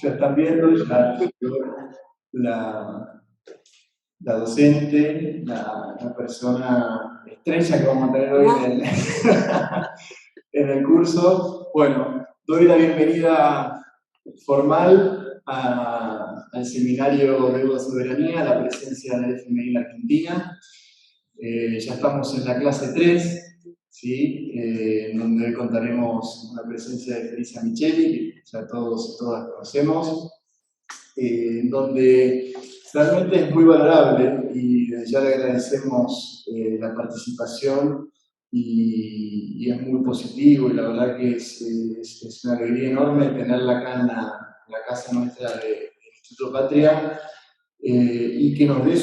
ya están viendo, ya la, la docente, la persona estrella que vamos a tener hoy en el curso. Bueno, doy la bienvenida formal al seminario Deuda Soberanía, la presencia del FMI en la Argentina. Ya estamos en la clase 3, ¿sí? En donde hoy contaremos con la presencia de Felisa Micheli, que ya todos y todas conocemos, en donde realmente es muy valorable y ya le agradecemos la participación y es muy positivo y la verdad que es una alegría enorme tenerla acá en la casa nuestra del Instituto Patria y que nos dé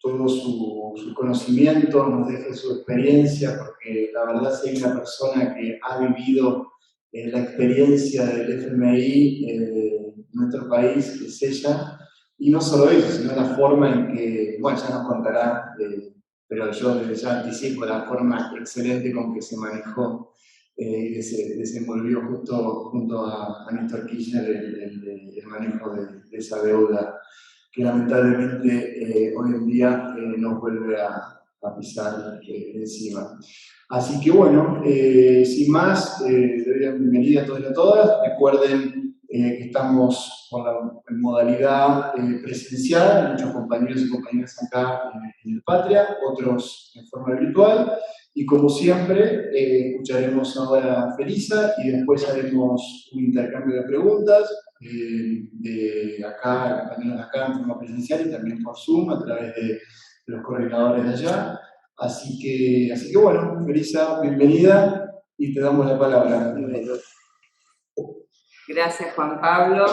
todo su conocimiento, nos deje su experiencia, porque la verdad si hay una persona que ha vivido la experiencia del FMI en nuestro país, es ella, y no solo eso, sino la forma en que, bueno, ya nos contará, pero yo desde ya anticipo la forma excelente con que se manejó y se desenvolvió justo junto a Néstor Kirchner el manejo de esa deuda que lamentablemente hoy en día nos vuelve a pisar encima. Así que bueno, sin más, le doy la bienvenida a todos y a todas. Recuerden que estamos en modalidad presencial, muchos compañeros y compañeras acá en el Patria, otros en forma virtual. Y como siempre, escucharemos ahora a Felisa y después haremos un intercambio de preguntas de acá, compañeros de acá en forma presencial y también por Zoom a través de los coordinadores de allá. Así que bueno, Felisa, bienvenida y te damos la palabra. Bueno. Gracias, Juan Pablo.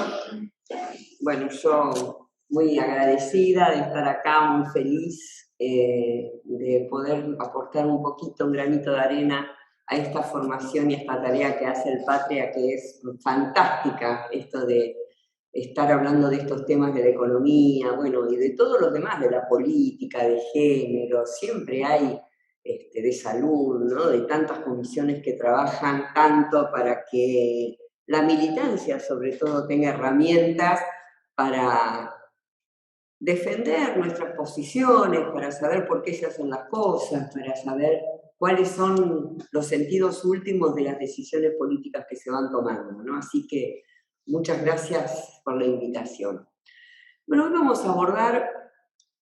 Bueno, yo muy agradecida de estar acá, muy feliz de poder aportar un poquito, un granito de arena a esta formación y a esta tarea que hace el Patria, que es fantástica, esto de estar hablando de estos temas de la economía, bueno, y de todos los demás, de la política, de género, siempre hay de salud, ¿no? De tantas comisiones que trabajan tanto para que la militancia, sobre todo, tenga herramientas para defender nuestras posiciones, para saber por qué se hacen las cosas, para saber cuáles son los sentidos últimos de las decisiones políticas que se van tomando, ¿no? Así que muchas gracias por la invitación. Bueno, hoy vamos a abordar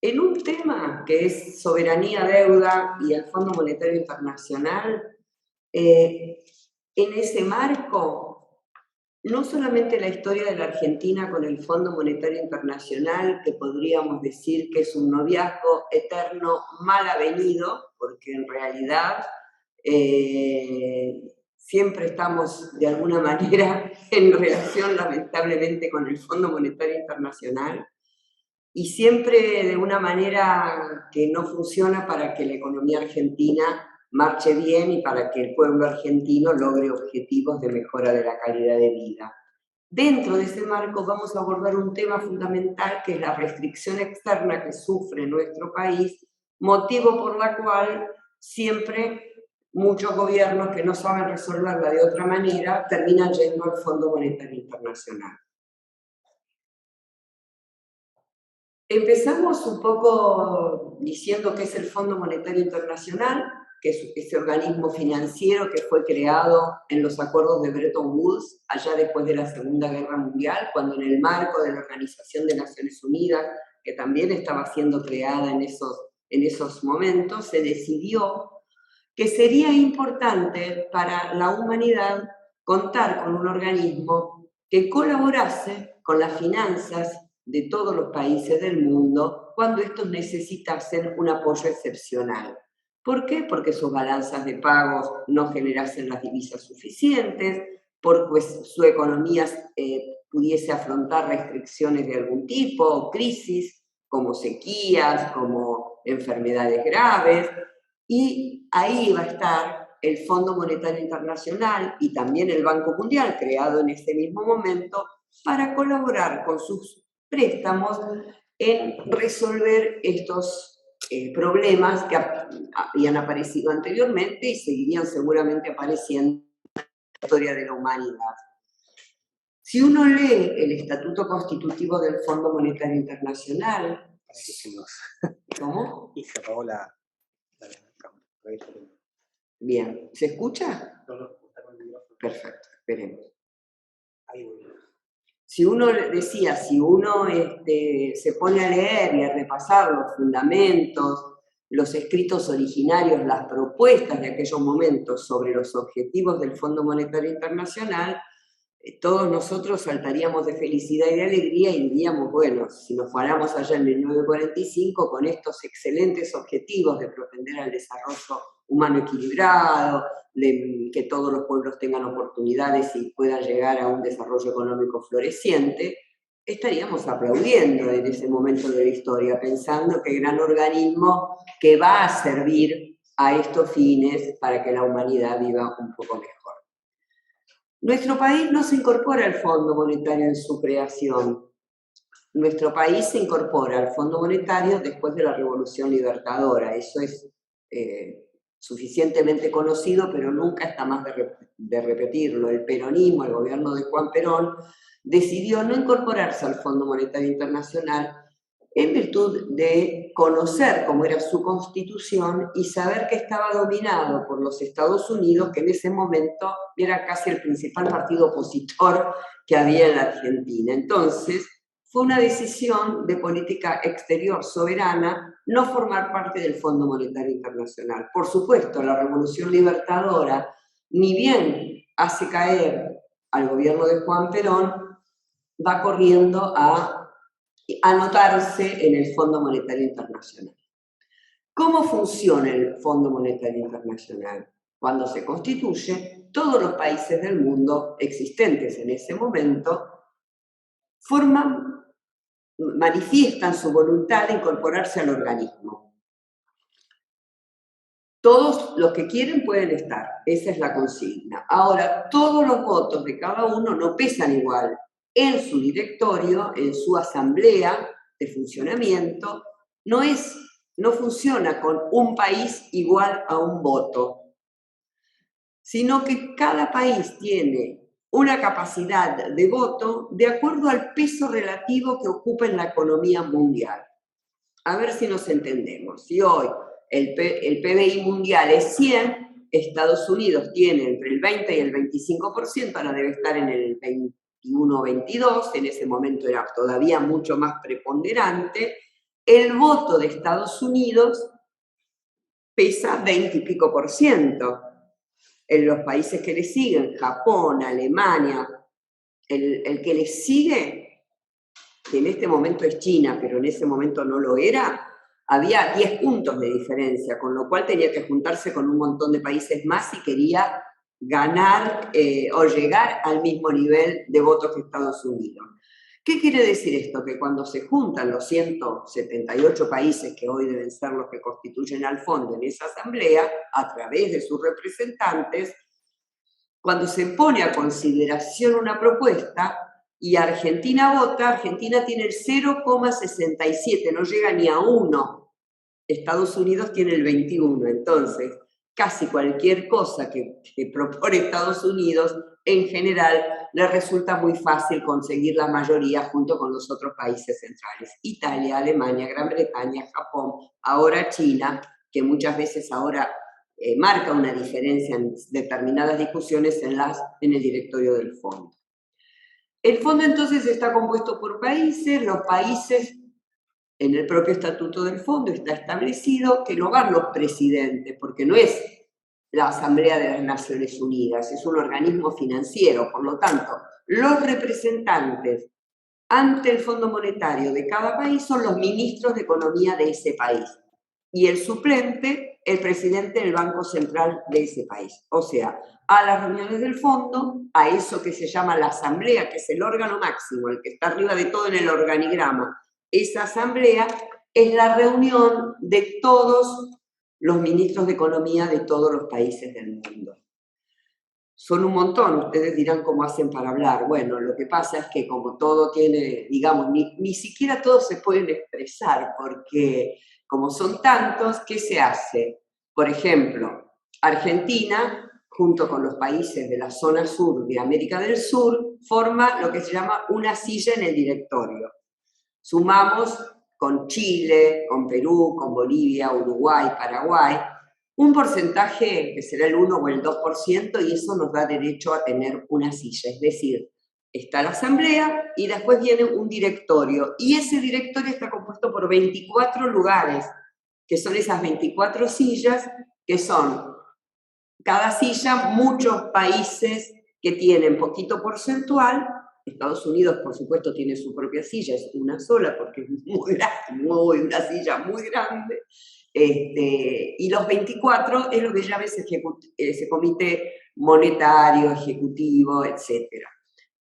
en un tema que es soberanía, deuda y el Fondo Monetario Internacional. En ese marco, no solamente la historia de la Argentina con el Fondo Monetario Internacional, que podríamos decir que es un noviazgo eterno mal avenido, porque en realidad siempre estamos de alguna manera en relación lamentablemente con el Fondo Monetario Internacional, y siempre de una manera que no funciona para que la economía argentina marche bien y para que el pueblo argentino logre objetivos de mejora de la calidad de vida. Dentro de ese marco vamos a abordar un tema fundamental que es la restricción externa que sufre nuestro país, motivo por la cual siempre muchos gobiernos que no saben resolverla de otra manera terminan yendo al Fondo Monetario Internacional. Empezamos un poco diciendo qué es el Fondo Monetario Internacional, que es ese organismo financiero que fue creado en los acuerdos de Bretton Woods, allá después de la Segunda Guerra Mundial, cuando en el marco de la Organización de Naciones Unidas, que también estaba siendo creada en esos momentos, se decidió que sería importante para la humanidad contar con un organismo que colaborase con las finanzas de todos los países del mundo cuando estos necesitasen un apoyo excepcional. ¿Por qué? Porque sus balanzas de pagos no generasen las divisas suficientes, porque su economía pudiese afrontar restricciones de algún tipo, crisis, como sequías, como enfermedades graves, y ahí va a estar el Fondo Monetario Internacional y también el Banco Mundial, creado en ese mismo momento, para colaborar con sus préstamos en resolver estos problemas que habían aparecido anteriormente y seguirían seguramente apareciendo en la historia de la humanidad. Si uno lee el Estatuto Constitutivo del Fondo Monetario Internacional... ¿Cómo? Y se apagó la cámara. Bien, ¿se escucha? No, Perfecto, esperemos. ahí voy. Si uno decía, si uno se pone a leer y a repasar los fundamentos, los escritos originarios, las propuestas de aquellos momentos sobre los objetivos del Fondo Monetario Internacional, todos nosotros saltaríamos de felicidad y de alegría y diríamos, bueno, si nos paramos allá en 1945 con estos excelentes objetivos de propender al desarrollo humano equilibrado, de que todos los pueblos tengan oportunidades y puedan llegar a un desarrollo económico floreciente, estaríamos aplaudiendo en ese momento de la historia, pensando que gran organismo que va a servir a estos fines para que la humanidad viva un poco mejor. Nuestro país no se incorpora al Fondo Monetario en su creación. Nuestro país se incorpora al Fondo Monetario después de la Revolución Libertadora. Eso es suficientemente conocido, pero nunca está más de repetirlo. El peronismo, el gobierno de Juan Perón, decidió no incorporarse al Fondo Monetario Internacional en virtud de conocer cómo era su constitución y saber que estaba dominado por los Estados Unidos, que en ese momento era casi el principal partido opositor que había en la Argentina. Entonces, fue una decisión de política exterior soberana no formar parte del Fondo Monetario Internacional. Por supuesto, la Revolución Libertadora, ni bien hace caer al gobierno de Juan Perón, va corriendo a anotarse en el Fondo Monetario Internacional. ¿Cómo funciona el Fondo Monetario Internacional? Cuando se constituye, todos los países del mundo existentes en ese momento manifiestan su voluntad de incorporarse al organismo. Todos los que quieren pueden estar, esa es la consigna. Ahora, todos los votos de cada uno no pesan igual. En su directorio, en su asamblea de funcionamiento, no funciona con un país igual a un voto, sino que cada país tiene una capacidad de voto de acuerdo al peso relativo que ocupa en la economía mundial. A ver si nos entendemos. Si hoy el PBI mundial es 100, Estados Unidos tiene entre el 20 y el 25%, ahora debe estar en el 21-22, en ese momento era todavía mucho más preponderante. El voto de Estados Unidos pesa 20 y pico %. En los países que le siguen, Japón, Alemania, el que le sigue, que en este momento es China, pero en ese momento no lo era, había 10 puntos de diferencia, con lo cual tenía que juntarse con un montón de países más si quería ganar o llegar al mismo nivel de votos que Estados Unidos. ¿Qué quiere decir esto? Que cuando se juntan los 178 países que hoy deben ser los que constituyen al fondo en esa asamblea, a través de sus representantes, cuando se pone a consideración una propuesta y Argentina vota, Argentina tiene el 0,67, no llega ni a 1. Estados Unidos tiene el 21, entonces casi cualquier cosa que propone Estados Unidos, en general, le resulta muy fácil conseguir la mayoría junto con los otros países centrales. Italia, Alemania, Gran Bretaña, Japón, ahora China, que muchas veces ahora marca una diferencia en determinadas discusiones en el directorio del fondo. El fondo entonces está compuesto por países, los países, en el propio estatuto del fondo está establecido que no van los presidentes, porque no es la Asamblea de las Naciones Unidas, es un organismo financiero, por lo tanto, los representantes ante el Fondo Monetario de cada país son los ministros de Economía de ese país, y el suplente, el presidente del Banco Central de ese país. O sea, a las reuniones del fondo, a eso que se llama la asamblea, que es el órgano máximo, el que está arriba de todo en el organigrama. Esa asamblea es la reunión de todos los ministros de economía de todos los países del mundo. Son un montón, ustedes dirán cómo hacen para hablar. Bueno, lo que pasa es que como todo tiene, digamos, ni siquiera todos se pueden expresar, porque como son tantos, ¿qué se hace? Por ejemplo, Argentina junto con los países de la zona sur de América del Sur, forma lo que se llama una silla en el directorio. Sumamos con Chile, con Perú, con Bolivia, Uruguay, Paraguay, un porcentaje que será el 1 o el 2%, y eso nos da derecho a tener una silla. Es decir, está la asamblea y después viene un directorio, y ese directorio está compuesto por 24 lugares, que son esas 24 sillas, que son cada silla muchos países que tienen poquito porcentual. Estados Unidos, por supuesto, tiene su propia silla, es una sola porque es muy grande, una silla muy grande. Y los 24 es lo que llama ese comité monetario, ejecutivo, etc.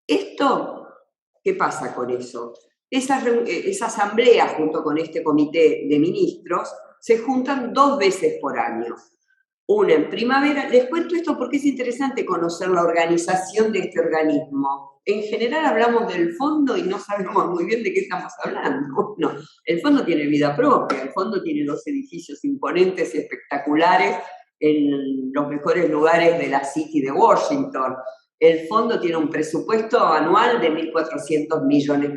Esto, ¿qué pasa con eso? Esa asamblea junto con este comité de ministros se juntan 2 veces por año. Una en primavera. Les cuento esto porque es interesante conocer la organización de este organismo. En general hablamos del fondo y no sabemos muy bien de qué estamos hablando. No, el fondo tiene vida propia, el fondo tiene 2 edificios imponentes y espectaculares en los mejores lugares de la City de Washington. El fondo tiene un presupuesto anual de $1.400 millones.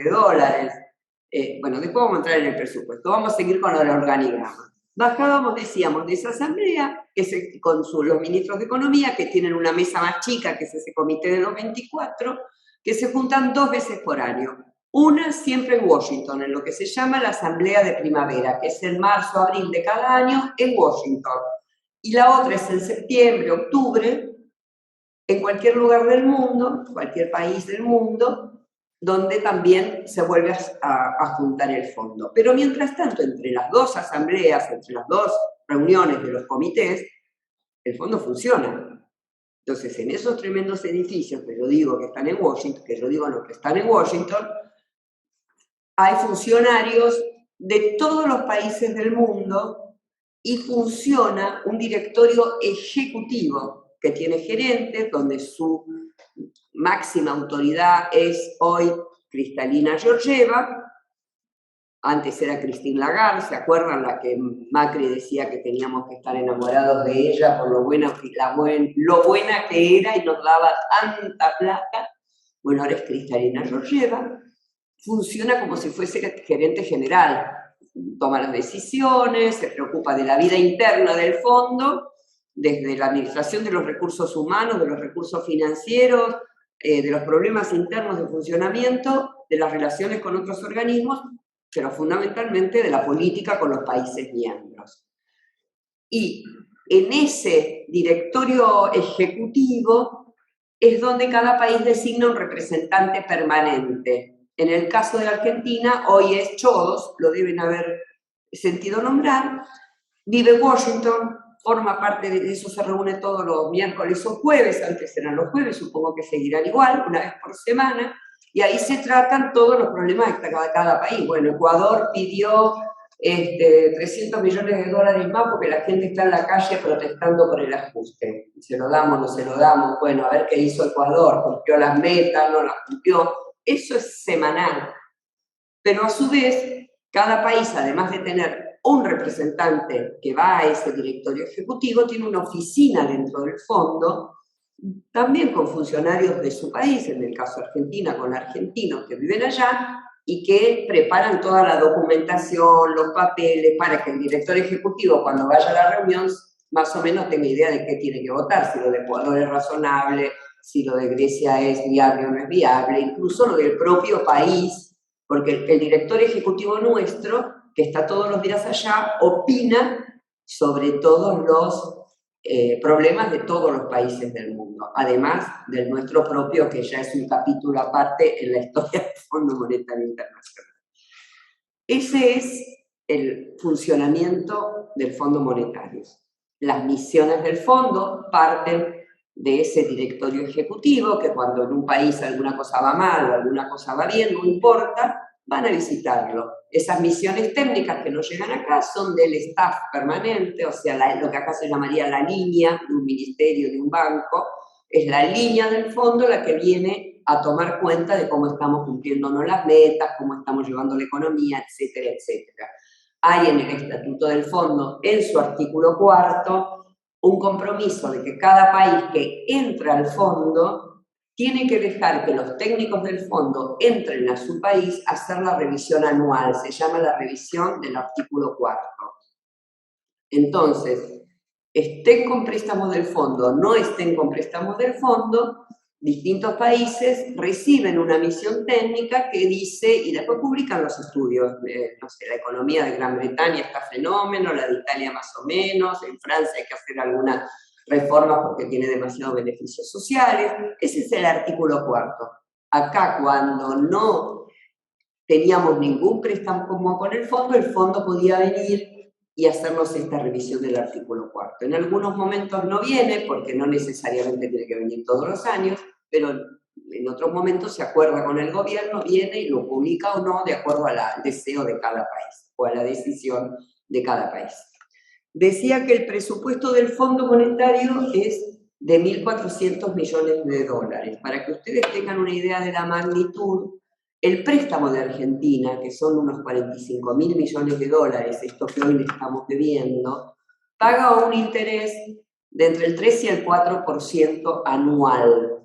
Bueno, después vamos a entrar en el presupuesto. Vamos a seguir con el organigrama. Bajábamos, decíamos, de esa asamblea, que es con los ministros de Economía, que tienen una mesa más chica, que es ese comité de los 24, que se juntan 2 veces por año. Una siempre en Washington, en lo que se llama la Asamblea de Primavera, que es en marzo, abril de cada año en Washington. Y la otra es en septiembre, octubre, en cualquier lugar del mundo, cualquier país del mundo, donde también se vuelve a juntar el fondo. Pero mientras tanto, entre las 2 asambleas, entre las 2 reuniones de los comités, el fondo funciona. Entonces, en esos tremendos edificios que yo digo que están en Washington, que están en Washington, hay funcionarios de todos los países del mundo y funciona un directorio ejecutivo que tiene gerentes, donde su máxima autoridad es hoy Kristalina Georgieva. Antes era Christine Lagarde, ¿se acuerdan? La que Macri decía que teníamos que estar enamorados de ella por lo buena que era y nos daba tanta plata. Bueno, ahora es Kristalina Georgieva. Funciona como si fuese gerente general. Toma las decisiones, se preocupa de la vida interna del fondo, desde la administración de los recursos humanos, de los recursos financieros, de los problemas internos de funcionamiento, de las relaciones con otros organismos, pero fundamentalmente de la política con los países miembros. Y en ese directorio ejecutivo es donde cada país designa un representante permanente. En el caso de Argentina, hoy es Chodos, lo deben haber sentido nombrar, vive en Washington, forma parte de eso, se reúne todos los miércoles o jueves, antes eran los jueves, supongo que seguirán igual, una vez por semana, y ahí se tratan todos los problemas de cada país. Bueno, Ecuador pidió $300 millones más porque la gente está en la calle protestando por el ajuste. ¿Se lo damos, no se lo damos? Bueno, a ver qué hizo Ecuador, cumplió las metas, no las cumplió. Eso es semanal. Pero a su vez, cada país, además de tener un representante que va a ese directorio ejecutivo, tiene una oficina dentro del fondo, también con funcionarios de su país, en el caso de Argentina, con argentinos que viven allá, y que preparan toda la documentación, los papeles, para que el director ejecutivo, cuando vaya a la reunión, más o menos tenga idea de qué tiene que votar, si lo de Ecuador es razonable, si lo de Grecia es viable o no es viable, incluso lo del propio país, porque el director ejecutivo nuestro, que está todos los días allá, opina sobre todos los problemas de todos los países del mundo, además del nuestro propio, que ya es un capítulo aparte en la historia del Fondo Monetario Internacional. Ese es el funcionamiento del Fondo Monetario. Las misiones del fondo parten de ese directorio ejecutivo, que cuando en un país alguna cosa va mal o alguna cosa va bien, no importa, van a visitarlo. Esas misiones técnicas que nos llegan acá son del staff permanente, o sea, lo que acá se llamaría la línea de un ministerio, de un banco, es la línea del fondo la que viene a tomar cuenta de cómo estamos cumpliéndonos las metas, cómo estamos llevando la economía, etcétera, etcétera. Hay en el Estatuto del Fondo, en su artículo 4, un compromiso de que cada país que entra al fondo tiene que dejar que los técnicos del fondo entren a su país a hacer la revisión anual, se llama la revisión del artículo 4. Entonces, estén con préstamos del fondo, no estén con préstamos del fondo, distintos países reciben una misión técnica que dice, y después publican los estudios, no sé, la economía de Gran Bretaña está fenómeno, la de Italia más o menos, en Francia hay que hacer algunas reformas porque tiene demasiados beneficios sociales, ese es el artículo 4. Acá cuando no teníamos ningún préstamo con el fondo podía venir y hacernos esta revisión del artículo 4. En algunos momentos no viene, porque no necesariamente tiene que venir todos los años, pero en otros momentos se acuerda con el gobierno, viene y lo publica o no de acuerdo al deseo de cada país o a la decisión de cada país. Decía que el presupuesto del Fondo Monetario es de 1.400 millones de dólares. Para que ustedes tengan una idea de la magnitud, el préstamo de Argentina, que son unos 45.000 millones de dólares, esto que hoy le estamos debiendo, paga un interés de entre el 3 y el 4% anual.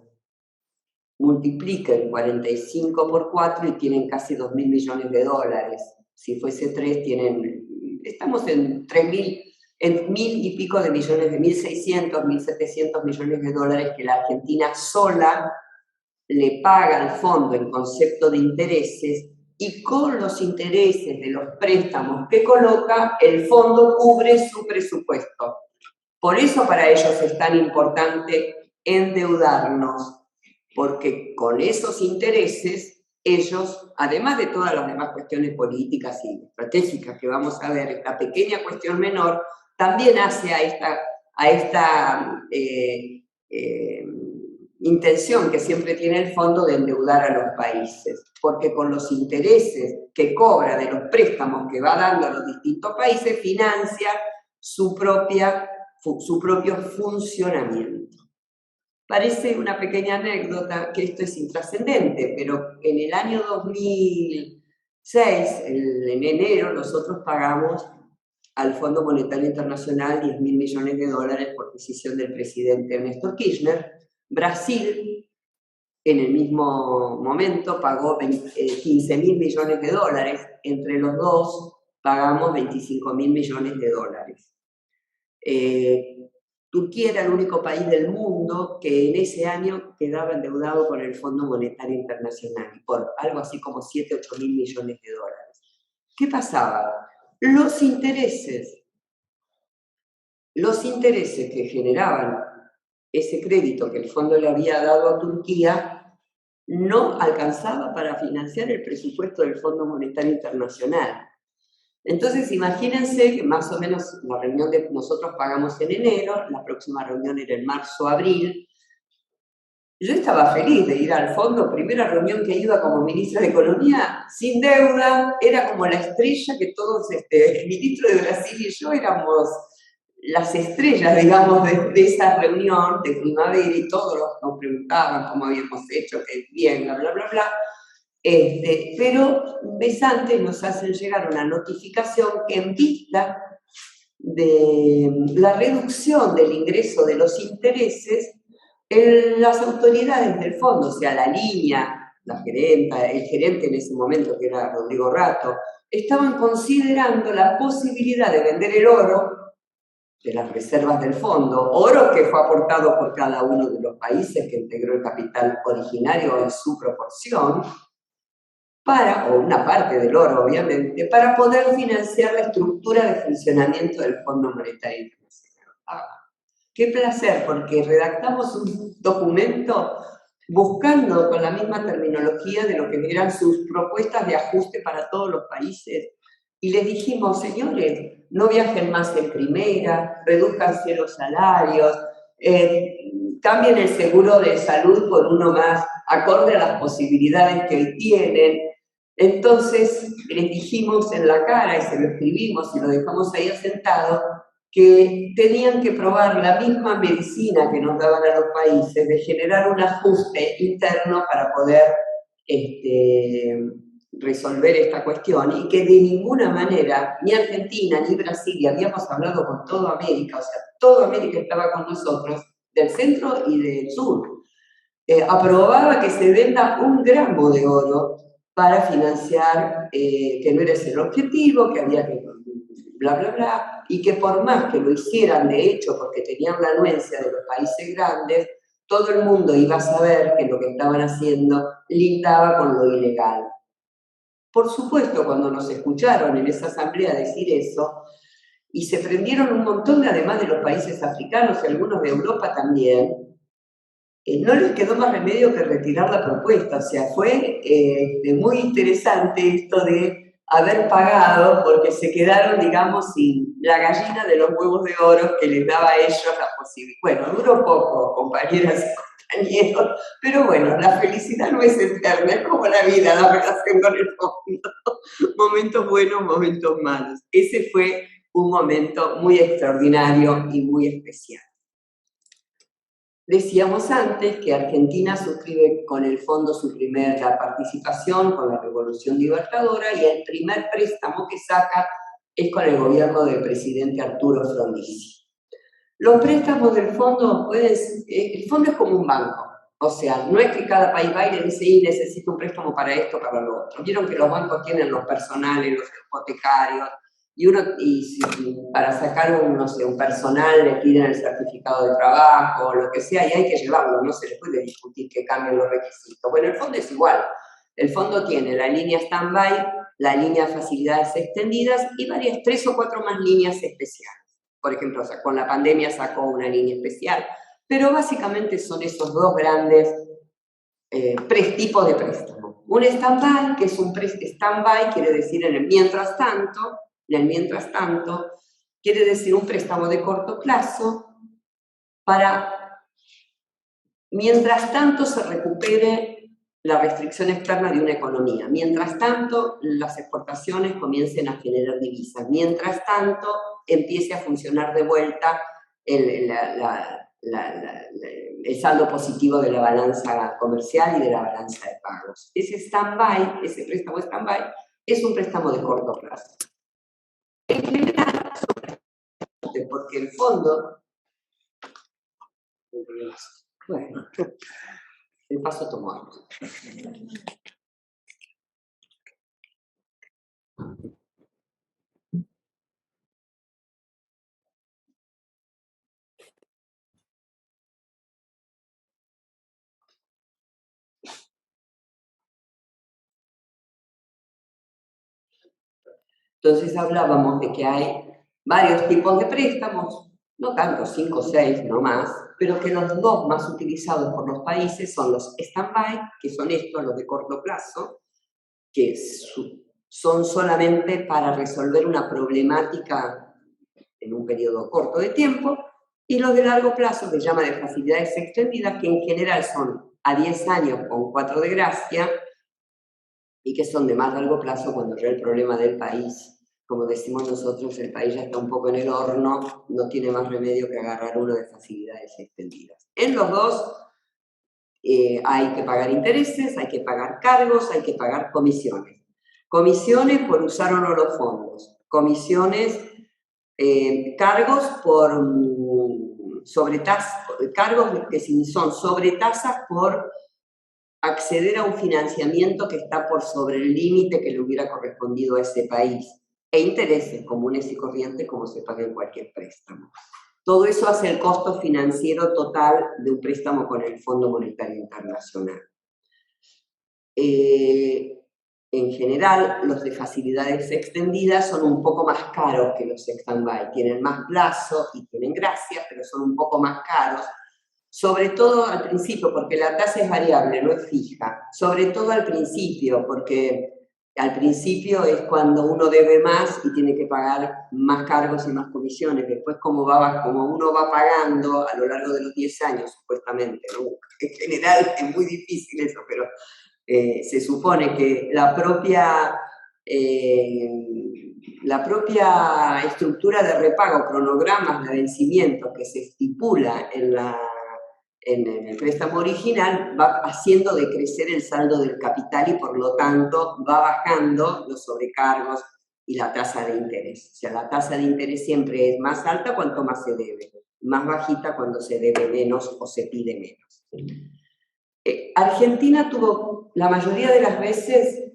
Multipliquen 45 por 4 y tienen casi 2.000 millones de dólares. Si fuese 3, estamos en 3.000, en 1.000 y pico de millones, de 1.600, 1.700 millones de dólares que la Argentina sola le paga al fondo en concepto de intereses, y con los intereses de los préstamos que coloca, el fondo cubre su presupuesto. Por eso para ellos es tan importante endeudarnos, porque con esos intereses ellos, además de todas las demás cuestiones políticas y estratégicas que vamos a ver, esta pequeña cuestión menor, también hace a esta intención que siempre tiene el fondo de endeudar a los países, porque con los intereses que cobra de los préstamos que va dando a los distintos países, financia su propio funcionamiento. Parece una pequeña anécdota que esto es intrascendente, pero en el año 2006, en enero, nosotros pagamos al Fondo Monetario Internacional 10.000 millones de dólares por decisión del presidente Néstor Kirchner. Brasil, en el mismo momento, pagó 15.000 millones de dólares. Entre los dos, pagamos 25.000 millones de dólares. Turquía era el único país del mundo que en ese año quedaba endeudado con el Fondo Monetario Internacional, por algo así como 7, 8.000 millones de dólares. ¿Qué pasaba? Los intereses que generaban ese crédito que el fondo le había dado a Turquía no alcanzaba para financiar el presupuesto del Fondo Monetario Internacional. Entonces, imagínense que más o menos la reunión de nosotros pagamos en enero, la próxima reunión era en marzo, abril. Yo estaba feliz de ir al fondo, primera reunión que iba como ministra de Economía, sin deuda, era como la estrella que todos, el ministro de Brasil y yo éramos las estrellas, digamos, de esa reunión de primavera, y todos nos preguntaban cómo habíamos hecho, que bien, bla, bla, bla, bla. Pero un mes antes nos hacen llegar una notificación que en vista de la reducción del ingreso de los intereses, las autoridades del fondo, o sea, la línea, la gerenta, el gerente en ese momento, que era Rodrigo Rato, estaban considerando la posibilidad de vender el oro de las reservas del fondo, oro que fue aportado por cada uno de los países que integró el capital originario en su proporción, o una parte del oro, obviamente, para poder financiar la estructura de funcionamiento del Fondo Monetario Internacional. Qué placer, porque redactamos un documento buscando con la misma terminología de lo que eran sus propuestas de ajuste para todos los países. Y les dijimos, señores, no viajen más en primera, reduzcanse los salarios, cambien el seguro de salud por uno más acorde a las posibilidades que hoy tienen. Entonces les dijimos en la cara, y se lo escribimos y lo dejamos ahí asentado, que tenían que probar la misma medicina que nos daban a los países, de generar un ajuste interno para poder resolver esta cuestión y que de ninguna manera, ni Argentina ni Brasil, y habíamos hablado con toda América, o sea, toda América estaba con nosotros, del centro y del sur, aprobaba que se venda 1 gramo de oro para financiar, que no era ese el objetivo, que había que bla, bla, bla, y que por más que lo hicieran de hecho porque tenían la anuencia de los países grandes, todo el mundo iba a saber que lo que estaban haciendo lindaba con lo ilegal. Por supuesto, cuando nos escucharon en esa asamblea decir eso, y se prendieron un montón, además de los países africanos y algunos de Europa también, no les quedó más remedio que retirar la propuesta. O sea, fue muy interesante esto de haber pagado porque se quedaron, digamos, sin la gallina de los huevos de oro que les daba a ellos la posibilidad. Bueno, duró poco, compañeras y compañeros, pero bueno, la felicidad no es eterna, es como la vida, la relación con el fondo. Momentos buenos, momentos malos. Ese fue un momento muy extraordinario y muy especial. Decíamos antes que Argentina suscribe con el fondo su primera participación con la Revolución Libertadora y el primer préstamo que saca es con el gobierno del presidente Arturo Frondizi. Los préstamos del fondo, el fondo es como un banco, o sea, no es que cada país va y le dice, y necesito un préstamo para esto, para lo otro. Vieron que los bancos tienen los personales, los hipotecarios, y para sacar un personal le piden el certificado de trabajo o lo que sea, y hay que llevarlo, no se les puede discutir que cambien los requisitos. Bueno, el fondo es igual. El fondo tiene la línea stand-by, la línea de facilidades extendidas y varias 3 o 4 más líneas especiales. Por ejemplo, o sea, con la pandemia sacó una línea especial, pero básicamente son esos 2 grandes tipos de préstamo. Un stand-by, que es un stand-by, quiere decir en el mientras tanto, quiere decir un préstamo de corto plazo para, mientras tanto se recupere la restricción externa de una economía, mientras tanto las exportaciones comiencen a generar divisas, mientras tanto empiece a funcionar de vuelta el saldo positivo de la balanza comercial y de la balanza de pagos. Ese stand-by, ese préstamo stand-by, es un préstamo de corto plazo. En general, porque el fondo... Bueno, de paso tomo agua. Entonces hablábamos de que hay varios tipos de préstamos, no tanto, 5 o 6, no más, pero que los 2 más utilizados por los países son los stand-by, que son estos, los de corto plazo, que son solamente para resolver una problemática en un periodo corto de tiempo, y los de largo plazo, que se llama de facilidades extendidas, que en general son a 10 años con 4 de gracia, y que son de más largo plazo cuando ya el problema del país, como decimos nosotros, el país ya está un poco en el horno, no tiene más remedio que agarrar uno de facilidades extendidas. En los 2 hay que pagar intereses, hay que pagar cargos, hay que pagar comisiones. Comisiones por usar o no los fondos, comisiones, cargos por cargos que son sobretasas por acceder a un financiamiento que está por sobre el límite que le hubiera correspondido a ese país, e intereses comunes y corrientes como se paga en cualquier préstamo. Todo eso hace el costo financiero total de un préstamo con el Fondo Monetario Internacional. En general, los de facilidades extendidas son un poco más caros que los stand-by. Tienen más plazo y tienen gracia, pero son un poco más caros. Sobre todo al principio, porque la tasa es variable, no es fija. Sobre todo al principio, porque al principio es cuando uno debe más y tiene que pagar más cargos y más comisiones. Después, como uno va pagando a lo largo de los 10 años, supuestamente, ¿no? En general es muy difícil eso, pero se supone que la propia estructura de repago, cronogramas de vencimiento que se estipula en el préstamo original, va haciendo decrecer el saldo del capital y por lo tanto va bajando los sobrecargos y la tasa de interés. O sea, la tasa de interés siempre es más alta cuanto más se debe, más bajita cuando se debe menos o se pide menos. Argentina tuvo la mayoría de las veces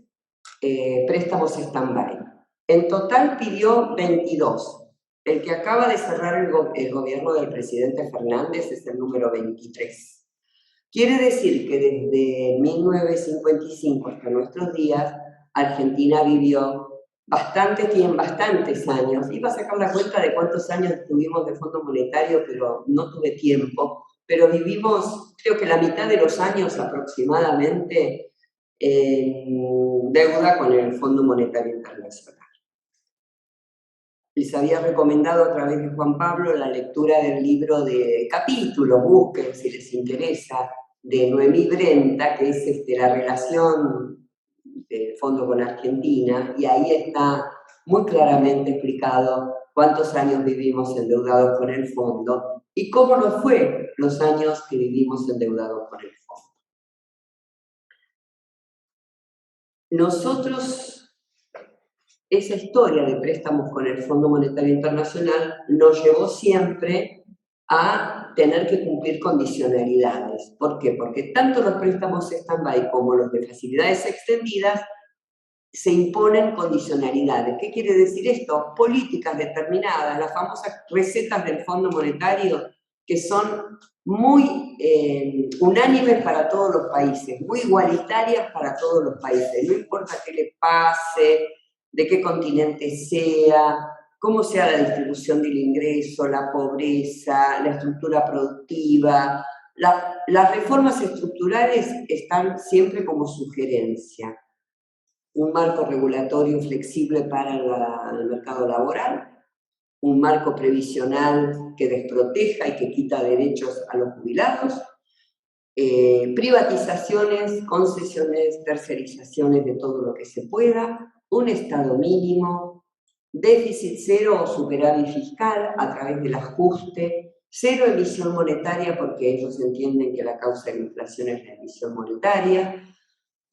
préstamos stand-by. En total pidió 22. El que acaba de cerrar el gobierno del presidente Fernández es el número 23. Quiere decir que desde 1955 hasta nuestros días, Argentina vivió bastantes años. Iba a sacar la cuenta de cuántos años tuvimos de Fondo Monetario, pero no tuve tiempo. Pero vivimos, creo que la mitad de los años aproximadamente, en deuda con el Fondo Monetario Internacional. Les había recomendado a través de Juan Pablo la lectura del libro de capítulos, busquen si les interesa, de Noemí Brenta, que es la relación del fondo con Argentina, y ahí está muy claramente explicado cuántos años vivimos endeudados con el fondo y cómo nos fue los años que vivimos endeudados con el fondo. Nosotros, esa historia de préstamos con el Fondo Monetario Internacional nos llevó siempre a tener que cumplir condicionalidades. ¿Por qué? Porque tanto los préstamos stand-by como los de facilidades extendidas se imponen condicionalidades. ¿Qué quiere decir esto? Políticas determinadas, las famosas recetas del Fondo Monetario, que son muy unánimes para todos los países, muy igualitarias para todos los países. No importa qué le pase, de qué continente sea, cómo sea la distribución del ingreso, la pobreza, la estructura productiva. Las reformas estructurales están siempre como sugerencia. Un marco regulatorio flexible para el mercado laboral, un marco previsional que desproteja y que quita derechos a los jubilados, privatizaciones, concesiones, tercerizaciones de todo lo que se pueda, un Estado mínimo, déficit cero o superávit fiscal a través del ajuste, cero emisión monetaria porque ellos entienden que la causa de la inflación es la emisión monetaria,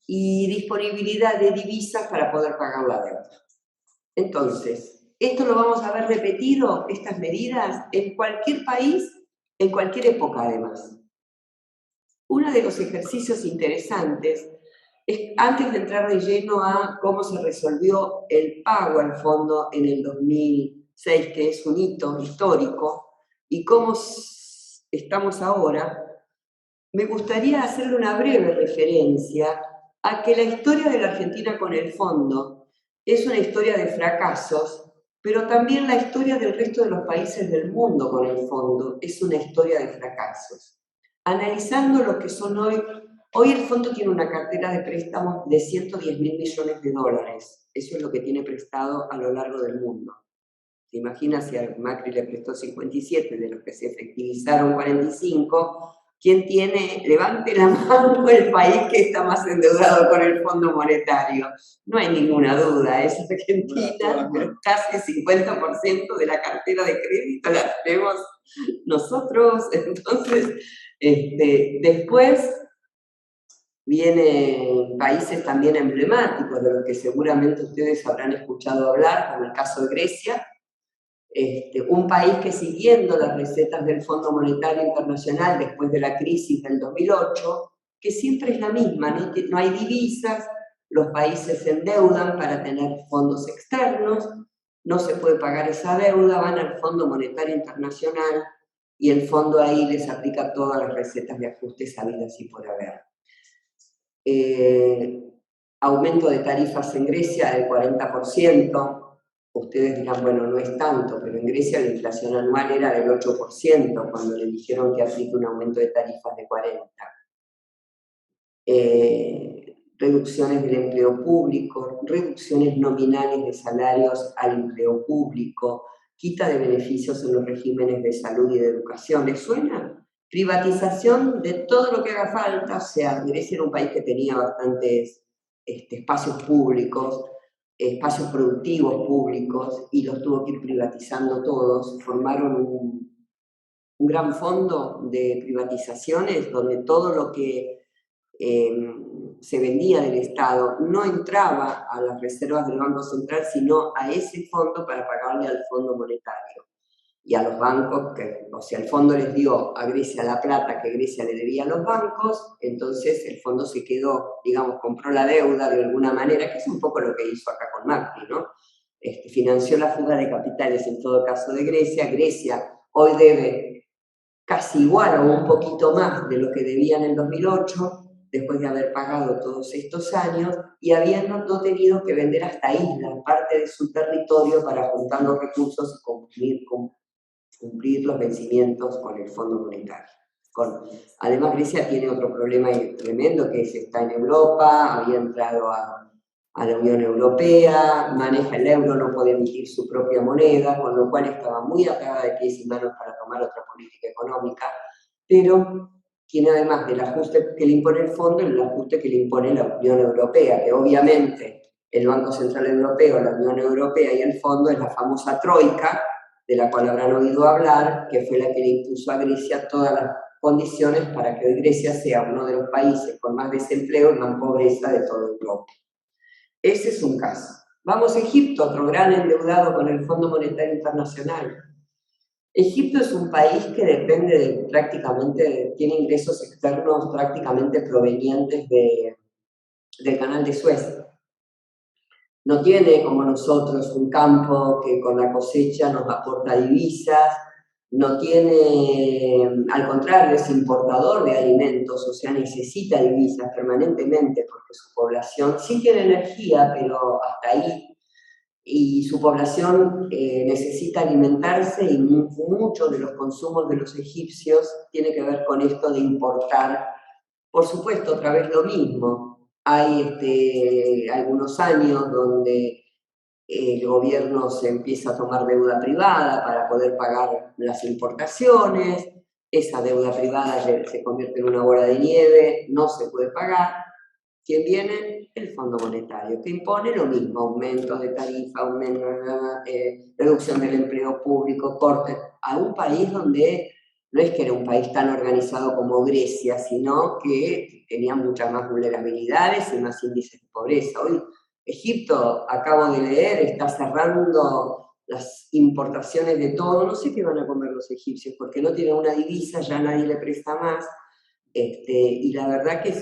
y disponibilidad de divisas para poder pagar la deuda. Entonces, esto lo vamos a ver repetido, estas medidas, en cualquier país, en cualquier época además. Uno de los ejercicios interesantes es, antes de entrar de lleno a cómo se resolvió el pago al fondo en el 2006, que es un hito histórico, y cómo estamos ahora, me gustaría hacerle una breve referencia a que la historia de la Argentina con el fondo es una historia de fracasos, pero también la historia del resto de los países del mundo con el fondo es una historia de fracasos. Analizando lo que son hoy el fondo tiene una cartera de préstamos de 110.000 millones de dólares. Eso es lo que tiene prestado a lo largo del mundo. ¿Se imagina si a Macri le prestó 57, de los que se efectivizaron 45? ¿Quién tiene, levante la mano, el país que está más endeudado con el Fondo Monetario? No hay ninguna duda, es Argentina, pero casi 50% de la cartera de crédito la tenemos nosotros. Entonces, después vienen países también emblemáticos, de los que seguramente ustedes habrán escuchado hablar, como el caso de Grecia, un país que siguiendo las recetas del Fondo Monetario Internacional después de la crisis del 2008, que siempre es la misma, no hay divisas, los países se endeudan para tener fondos externos, no se puede pagar esa deuda, van al Fondo Monetario Internacional y el fondo ahí les aplica todas las recetas de ajustes habidas y por haber. Aumento de tarifas en Grecia del 40%, ustedes dirán, bueno, no es tanto, pero en Grecia la inflación anual era del 8% cuando le dijeron que aplique un aumento de tarifas de 40%. Reducciones del empleo público, reducciones nominales de salarios al empleo público, quita de beneficios en los regímenes de salud y de educación. ¿Les suena? Privatización de todo lo que haga falta, o sea, Grecia era un país que tenía bastantes espacios públicos, espacios productivos públicos, y los tuvo que ir privatizando todos, formaron un gran fondo de privatizaciones donde todo lo que se vendía del Estado no entraba a las reservas del Banco Central, sino a ese fondo para pagarle al Fondo Monetario y a los bancos, o sea, el fondo les dio a Grecia la plata que Grecia le debía a los bancos, entonces el fondo se quedó, digamos, compró la deuda de alguna manera, que es un poco lo que hizo acá con Macri, ¿no? Financió la fuga de capitales en todo caso de Grecia. Grecia hoy debe casi igual o un poquito más de lo que debía en el 2008, después de haber pagado todos estos años y habiendo no tenido que vender hasta islas, parte de su territorio para juntar los recursos y cumplir los vencimientos con el Fondo Monetario. Además, Grecia tiene otro problema tremendo, que es está en Europa, había entrado a la Unión Europea, maneja el euro, no puede emitir su propia moneda, con lo cual estaba muy atada de pies y manos para tomar otra política económica, pero tiene además del ajuste que le impone el fondo, el ajuste que le impone la Unión Europea, que obviamente el Banco Central Europeo, la Unión Europea y el fondo es la famosa troika, de la cual habrán oído hablar, que fue la que le impuso a Grecia todas las condiciones para que hoy Grecia sea uno de los países con más desempleo y más pobreza de toda Europa. Ese es un caso. Vamos a Egipto, otro gran endeudado con el Fondo Monetario Internacional. Egipto es un país que depende tiene ingresos externos prácticamente provenientes del Canal de Suez. No tiene, como nosotros, un campo que con la cosecha nos aporta divisas, no tiene, al contrario, es importador de alimentos, o sea, necesita divisas permanentemente porque su población sí tiene energía, pero hasta ahí, y su población necesita alimentarse y muchos de los consumos de los egipcios tiene que ver con esto de importar. Por supuesto, otra vez lo mismo. Hay algunos años donde el gobierno se empieza a tomar deuda privada para poder pagar las importaciones, esa deuda privada se convierte en una bola de nieve, no se puede pagar. ¿Quién viene? El Fondo Monetario, que impone lo mismo, aumentos de tarifa, reducción del empleo público, cortes, a un país donde no es que era un país tan organizado como Grecia, sino que tenía muchas más vulnerabilidades y más índices de pobreza. Hoy Egipto, acabo de leer, está cerrando las importaciones de todo, no sé qué van a comer los egipcios, porque no tienen una divisa, ya nadie le presta más. Y la verdad que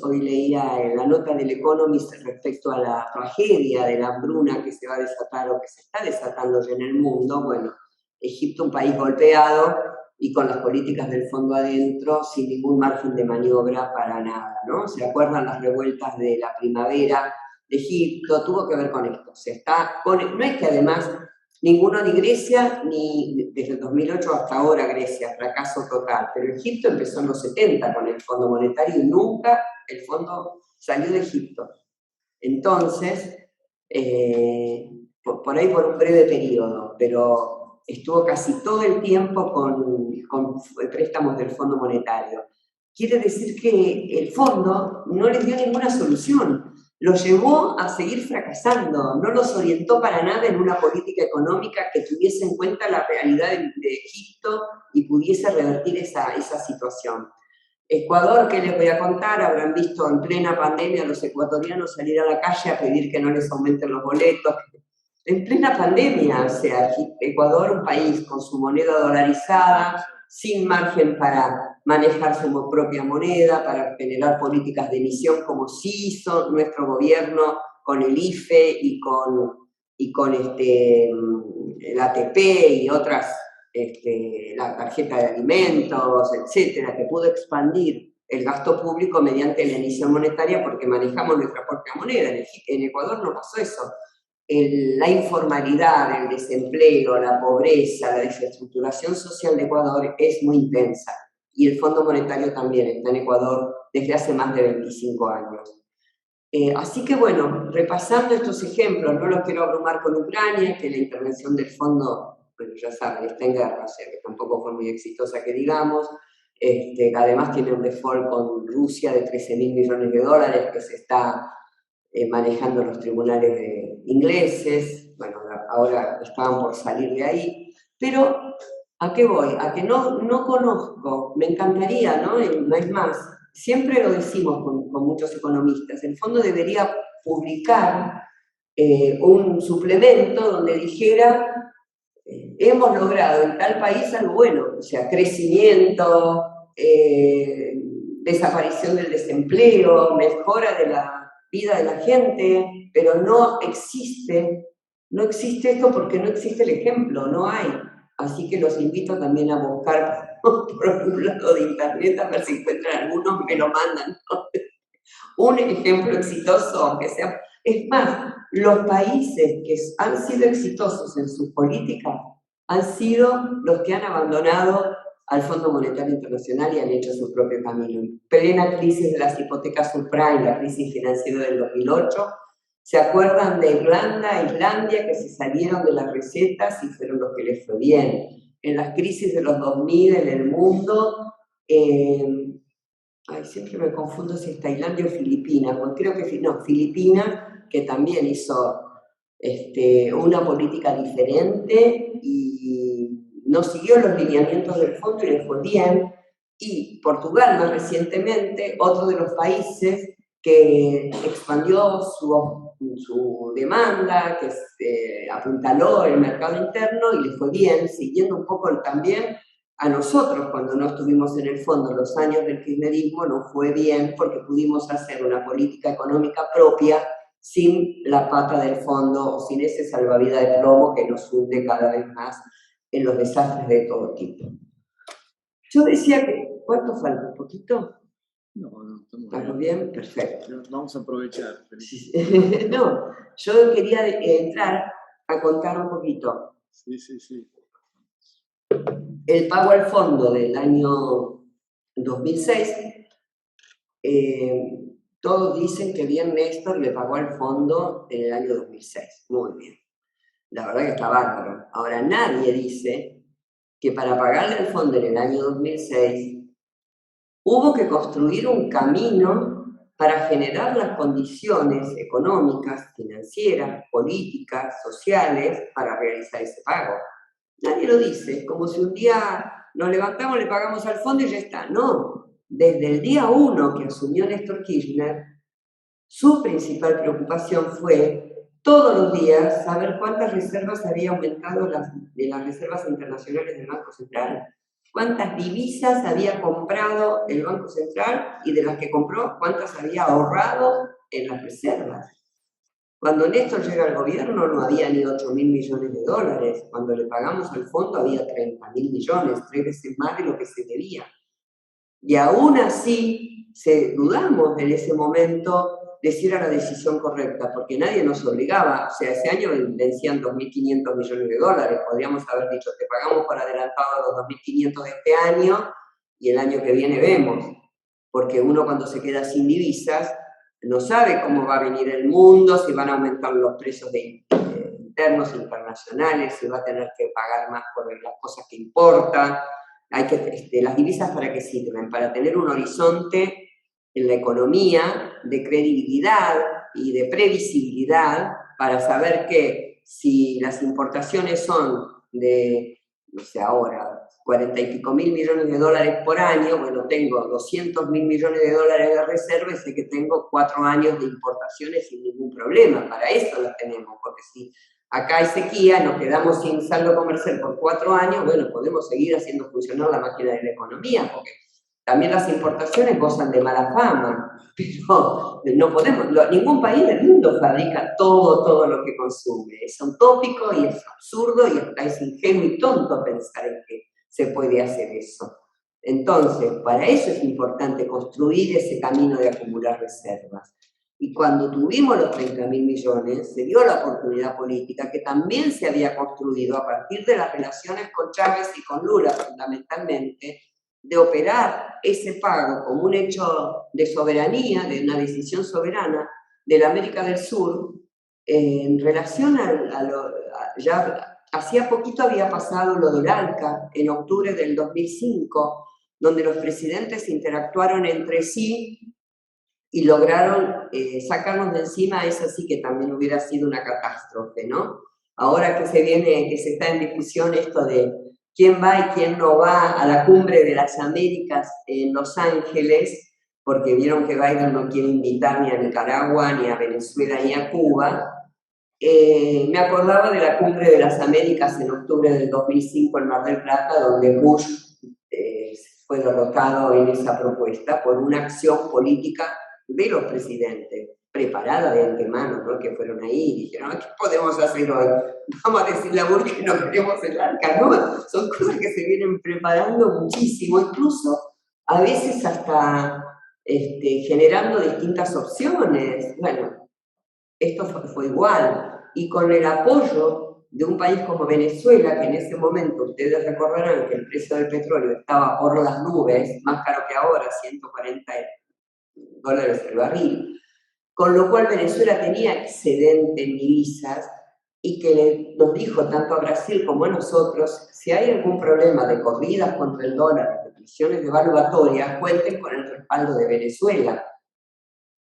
hoy leía en la nota del Economist respecto a la tragedia de la hambruna que se va a desatar o que se está desatando ya en el mundo. Bueno, Egipto, un país golpeado y con las políticas del fondo adentro, sin ningún margen de maniobra para nada, ¿no? ¿Se acuerdan las revueltas de la primavera de Egipto? Tuvo que ver con esto. No es que además ninguno, ni Grecia, ni desde el 2008 hasta ahora Grecia, fracaso total. Pero Egipto empezó en los 70 con el Fondo Monetario y nunca el fondo salió de Egipto. Entonces, por ahí por un breve periodo, pero estuvo casi todo el tiempo con préstamos del Fondo Monetario. Quiere decir que el fondo no les dio ninguna solución. Los llevó a seguir fracasando, no los orientó para nada en una política económica que tuviese en cuenta la realidad de Egipto y pudiese revertir esa situación. Ecuador, ¿qué les voy a contar? Habrán visto en plena pandemia a los ecuatorianos salir a la calle a pedir que no les aumenten los boletos. En plena pandemia, o sea, Ecuador, un país con su moneda dolarizada, sin margen para manejar su propia moneda, para generar políticas de emisión como sí hizo nuestro gobierno con el IFE y con el ATP y otras, la tarjeta de alimentos, etcétera, que pudo expandir el gasto público mediante la emisión monetaria porque manejamos nuestra propia moneda. En Ecuador no pasó eso. La informalidad, el desempleo, la pobreza, la desestructuración social de Ecuador es muy intensa. Y el Fondo Monetario también está en Ecuador desde hace más de 25 años. Así que bueno, repasando estos ejemplos, no los quiero abrumar con Ucrania, que la intervención del fondo, bueno, ya saben, está en guerra, o sea que tampoco fue muy exitosa que digamos. Además tiene un default con Rusia de 13.000 millones de dólares que se está manejando los tribunales ingleses. Bueno, ahora estaban por salir de ahí, pero ¿A qué voy? A que no conozco, me encantaría, ¿no? No es más, siempre lo decimos con muchos economistas, el fondo debería publicar un suplemento donde dijera hemos logrado en tal país algo bueno, o sea, crecimiento, desaparición del desempleo, mejora de la vida de la gente, pero no existe esto porque no existe el ejemplo, no hay. Así que los invito también a buscar por un lado de internet a ver si encuentran algunos, me lo mandan, ¿no? Un ejemplo exitoso, aunque sea... Es más, los países que han sido exitosos en sus políticas han sido los que han abandonado al Fondo Monetario Internacional y han hecho su propio camino. En plena crisis de las hipotecas subprime, la crisis financiera del 2008, ¿se acuerdan de Irlanda, Islandia, que se salieron de las recetas y fueron los que les fue bien? En las crisis de los 2000 en el mundo, siempre me confundo si es Tailandia o Filipinas, pues creo que no, Filipinas, que también hizo una política diferente y no siguió los lineamientos del fondo y le fue bien. Y Portugal, más recientemente, otro de los países que expandió su demanda, que apuntaló el mercado interno y le fue bien, siguiendo un poco también a nosotros, cuando no estuvimos en el fondo los años del kirchnerismo, no fue bien porque pudimos hacer una política económica propia sin la pata del fondo o sin ese salvavidas de plomo que nos hunde cada vez más en los desastres de todo tipo. Yo decía que, ¿cuánto falta? ¿Un poquito? No, ¿Estamos bien? Perfecto. Vamos a aprovechar. No, yo quería entrar a contar un poquito. Sí. El pago al fondo del año 2006, todos dicen que bien Néstor le pagó al fondo en el año 2006. Muy bien. La verdad que está bárbaro. Ahora, nadie dice que para pagarle al fondo en el año 2006 hubo que construir un camino para generar las condiciones económicas, financieras, políticas, sociales para realizar ese pago. Nadie lo dice, como si un día nos levantamos, le pagamos al fondo y ya está. No, desde el día 1 que asumió Néstor Kirchner, su principal preocupación fue todos los días saber cuántas reservas había aumentado de las reservas internacionales del Banco Central, cuántas divisas había comprado el Banco Central y de las que compró, cuántas había ahorrado en las reservas. Cuando Néstor llega al gobierno no había ni 8.000 millones de dólares. Cuando le pagamos al fondo había 30.000 millones, 3 veces más de lo que se debía. Y aún así dudamos en ese momento de si era la decisión correcta, porque nadie nos obligaba. O sea, ese año vencían 2.500 millones de dólares. Podríamos haber dicho, te pagamos por adelantado los 2.500 de este año y el año que viene vemos. Porque uno cuando se queda sin divisas no sabe cómo va a venir el mundo, si van a aumentar los precios internos, internacionales, si va a tener que pagar más por las cosas que importan. Las divisas, ¿para qué sirven? Para tener un horizonte en la economía de credibilidad y de previsibilidad para saber que si las importaciones son de, no sé, ahora, 40 y pico mil millones de dólares por año, bueno, tengo 200.000 millones de dólares de reserva y sé que tengo 4 años de importaciones sin ningún problema. Para eso las tenemos, porque si acá hay sequía, nos quedamos sin saldo comercial por 4 años, bueno, podemos seguir haciendo funcionar la máquina de la economía, porque también las importaciones gozan de mala fama, pero no podemos, ningún país del mundo fabrica todo lo que consume. Es utópico y es absurdo y hasta es ingenuo y tonto pensar en que se puede hacer eso. Entonces, para eso es importante construir ese camino de acumular reservas. Y cuando tuvimos los 30.000 millones, se dio la oportunidad política que también se había construido a partir de las relaciones con Chávez y con Lula, fundamentalmente, de operar ese pago como un hecho de soberanía, de una decisión soberana de la América del Sur, en relación ya hacía poquito había pasado lo del ALCA, en octubre del 2005, donde los presidentes interactuaron entre sí y lograron sacarnos de encima. Eso sí que también hubiera sido una catástrofe, ¿no? Ahora que se está en discusión esto de quién va y quién no va a la cumbre de las Américas en Los Ángeles, porque vieron que Biden no quiere invitar ni a Nicaragua, ni a Venezuela, ni a Cuba. Me acordaba de la cumbre de las Américas en octubre del 2005 en Mar del Plata, donde Bush fue derrotado en esa propuesta por una acción política de los presidentes, preparada de antemano, ¿no? Que fueron ahí y dijeron, ¿qué podemos hacer hoy? Vamos a decirle a Bush que no queremos el arca, ¿no? Son cosas que se vienen preparando muchísimo, incluso a veces hasta generando distintas opciones. Bueno, esto fue igual, y con el apoyo de un país como Venezuela, que en ese momento, ustedes recordarán que el precio del petróleo estaba por las nubes, más caro que ahora, $140 el barril, con lo cual Venezuela tenía excedente en divisas, y que nos dijo tanto a Brasil como a nosotros, si hay algún problema de corridas contra el dólar, de presiones devaluatorias, cuenten con el respaldo de Venezuela.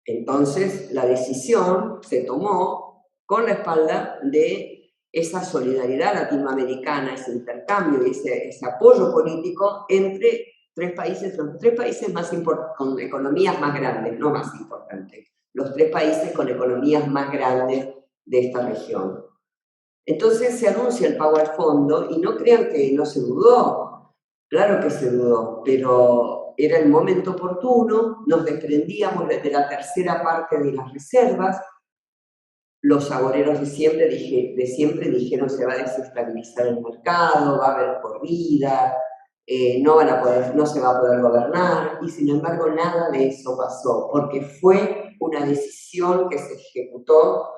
Entonces, la decisión se tomó con la espalda de esa solidaridad latinoamericana, ese intercambio y ese apoyo político entre los tres países con economías más grandes, no más importantes, los tres países con economías más grandes de esta región. Entonces se anuncia el pago al fondo y no crean que no se dudó, claro que se dudó, pero era el momento oportuno, nos desprendíamos de la tercera parte de las reservas, los agoreros de siempre dijeron se va a desestabilizar el mercado, va a haber corrida, no se va a poder gobernar, y sin embargo nada de eso pasó, porque fue una decisión que se ejecutó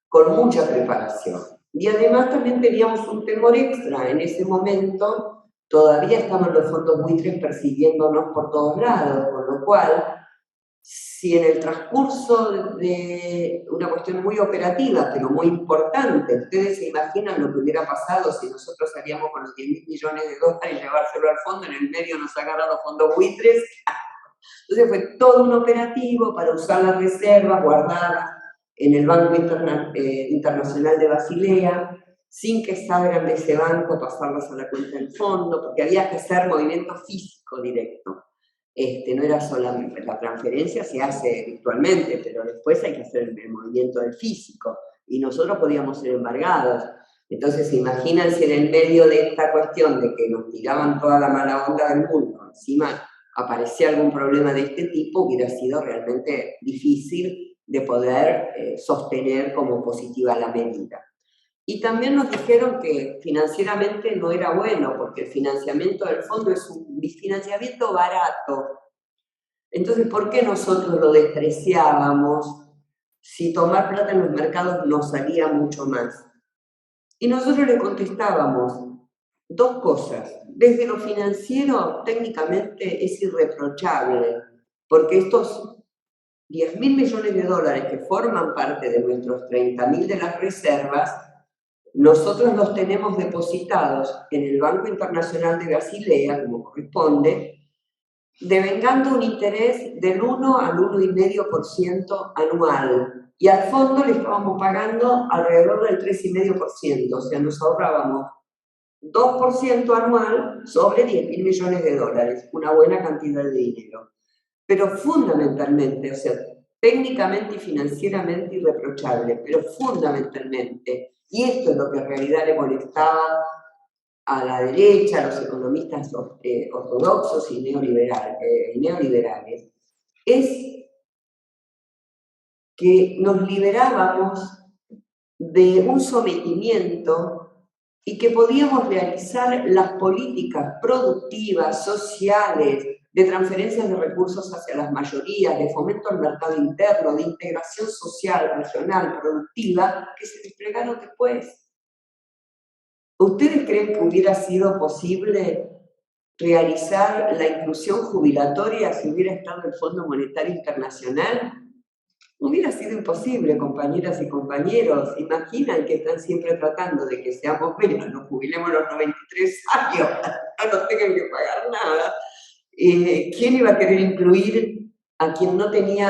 con mucha preparación. Y además también teníamos un temor extra. En ese momento todavía estaban los fondos buitres persiguiéndonos por todos lados, con lo cual, si en el transcurso de una cuestión muy operativa, pero muy importante, ustedes se imaginan lo que hubiera pasado si nosotros salíamos con los $10.000 millones y llevárselo al fondo, en el medio nos agarran los fondos buitres. Entonces fue todo un operativo para usar las reservas guardadas en el Banco Internacional de Basilea, sin que salgan de ese banco, pasarlas a la cuenta del fondo, porque había que hacer movimiento físico directo. No era solamente la transferencia, se hace virtualmente, pero después hay que hacer el movimiento del físico, y nosotros podíamos ser embargados. Entonces, imagínense en el medio de esta cuestión de que nos tiraban toda la mala onda del mundo, encima aparecía algún problema de este tipo, hubiera sido realmente difícil de poder sostener como positiva la medida. Y también nos dijeron que financieramente no era bueno, porque el financiamiento del fondo es un financiamiento barato. Entonces, ¿por qué nosotros lo despreciábamos si tomar plata en los mercados nos salía mucho más? Y nosotros le contestábamos dos cosas. Desde lo financiero, técnicamente es irreprochable, porque estos $10.000 millones que forman parte de nuestros 30.000 de las reservas, nosotros los tenemos depositados en el Banco Internacional de Basilea, como corresponde, devengando un interés del 1 al 1,5% anual. Y al fondo le estábamos pagando alrededor del 3,5%, o sea, nos ahorrábamos 2% anual sobre $10.000 millones, una buena cantidad de dinero. Pero fundamentalmente, o sea, técnicamente y financieramente irreprochable, pero fundamentalmente, y esto es lo que en realidad le molestaba a la derecha, a los economistas ortodoxos y neoliberales, es que nos liberábamos de un sometimiento y que podíamos realizar las políticas productivas, sociales, de transferencias de recursos hacia las mayorías, de fomento al mercado interno, de integración social, regional, productiva, que se desplegaron después. ¿Ustedes creen que hubiera sido posible realizar la inclusión jubilatoria si hubiera estado el Fondo Monetario Internacional? Hubiera sido imposible, compañeras y compañeros. Imaginan que están siempre tratando de que seamos menos, nos jubilemos a los 93 años, no nos tengan que pagar nada. ¿Quién iba a querer incluir a quien no tenía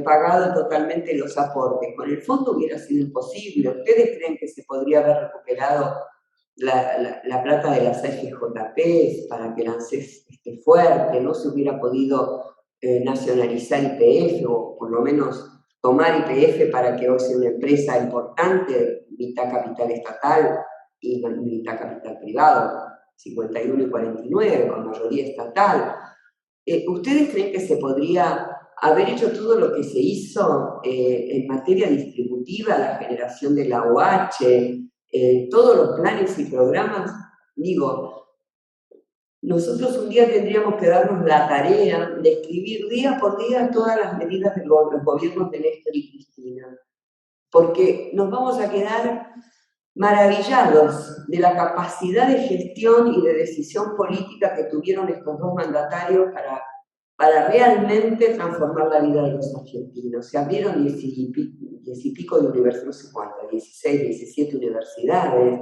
pagado totalmente los aportes? Con el fondo hubiera sido imposible. ¿Ustedes creen que se podría haber recuperado la plata de las AFJP para que el ANSES esté fuerte, no se hubiera podido nacionalizar YPF, o por lo menos tomar YPF para que hoy sea una empresa importante, mitad capital estatal y mitad capital privado, 51 y 49, con mayoría estatal. ¿Ustedes creen que se podría haber hecho todo lo que se hizo en materia distributiva, la generación de la OH, todos los planes y programas? Digo, nosotros un día tendríamos que darnos la tarea de escribir día por día todas las medidas de los gobiernos de Néstor y Cristina, porque nos vamos a quedar maravillados de la capacidad de gestión y de decisión política que tuvieron estos dos mandatarios para realmente transformar la vida de los argentinos. Se abrieron 10 y pico de universidades, no sé cuántas, 16, 17 universidades,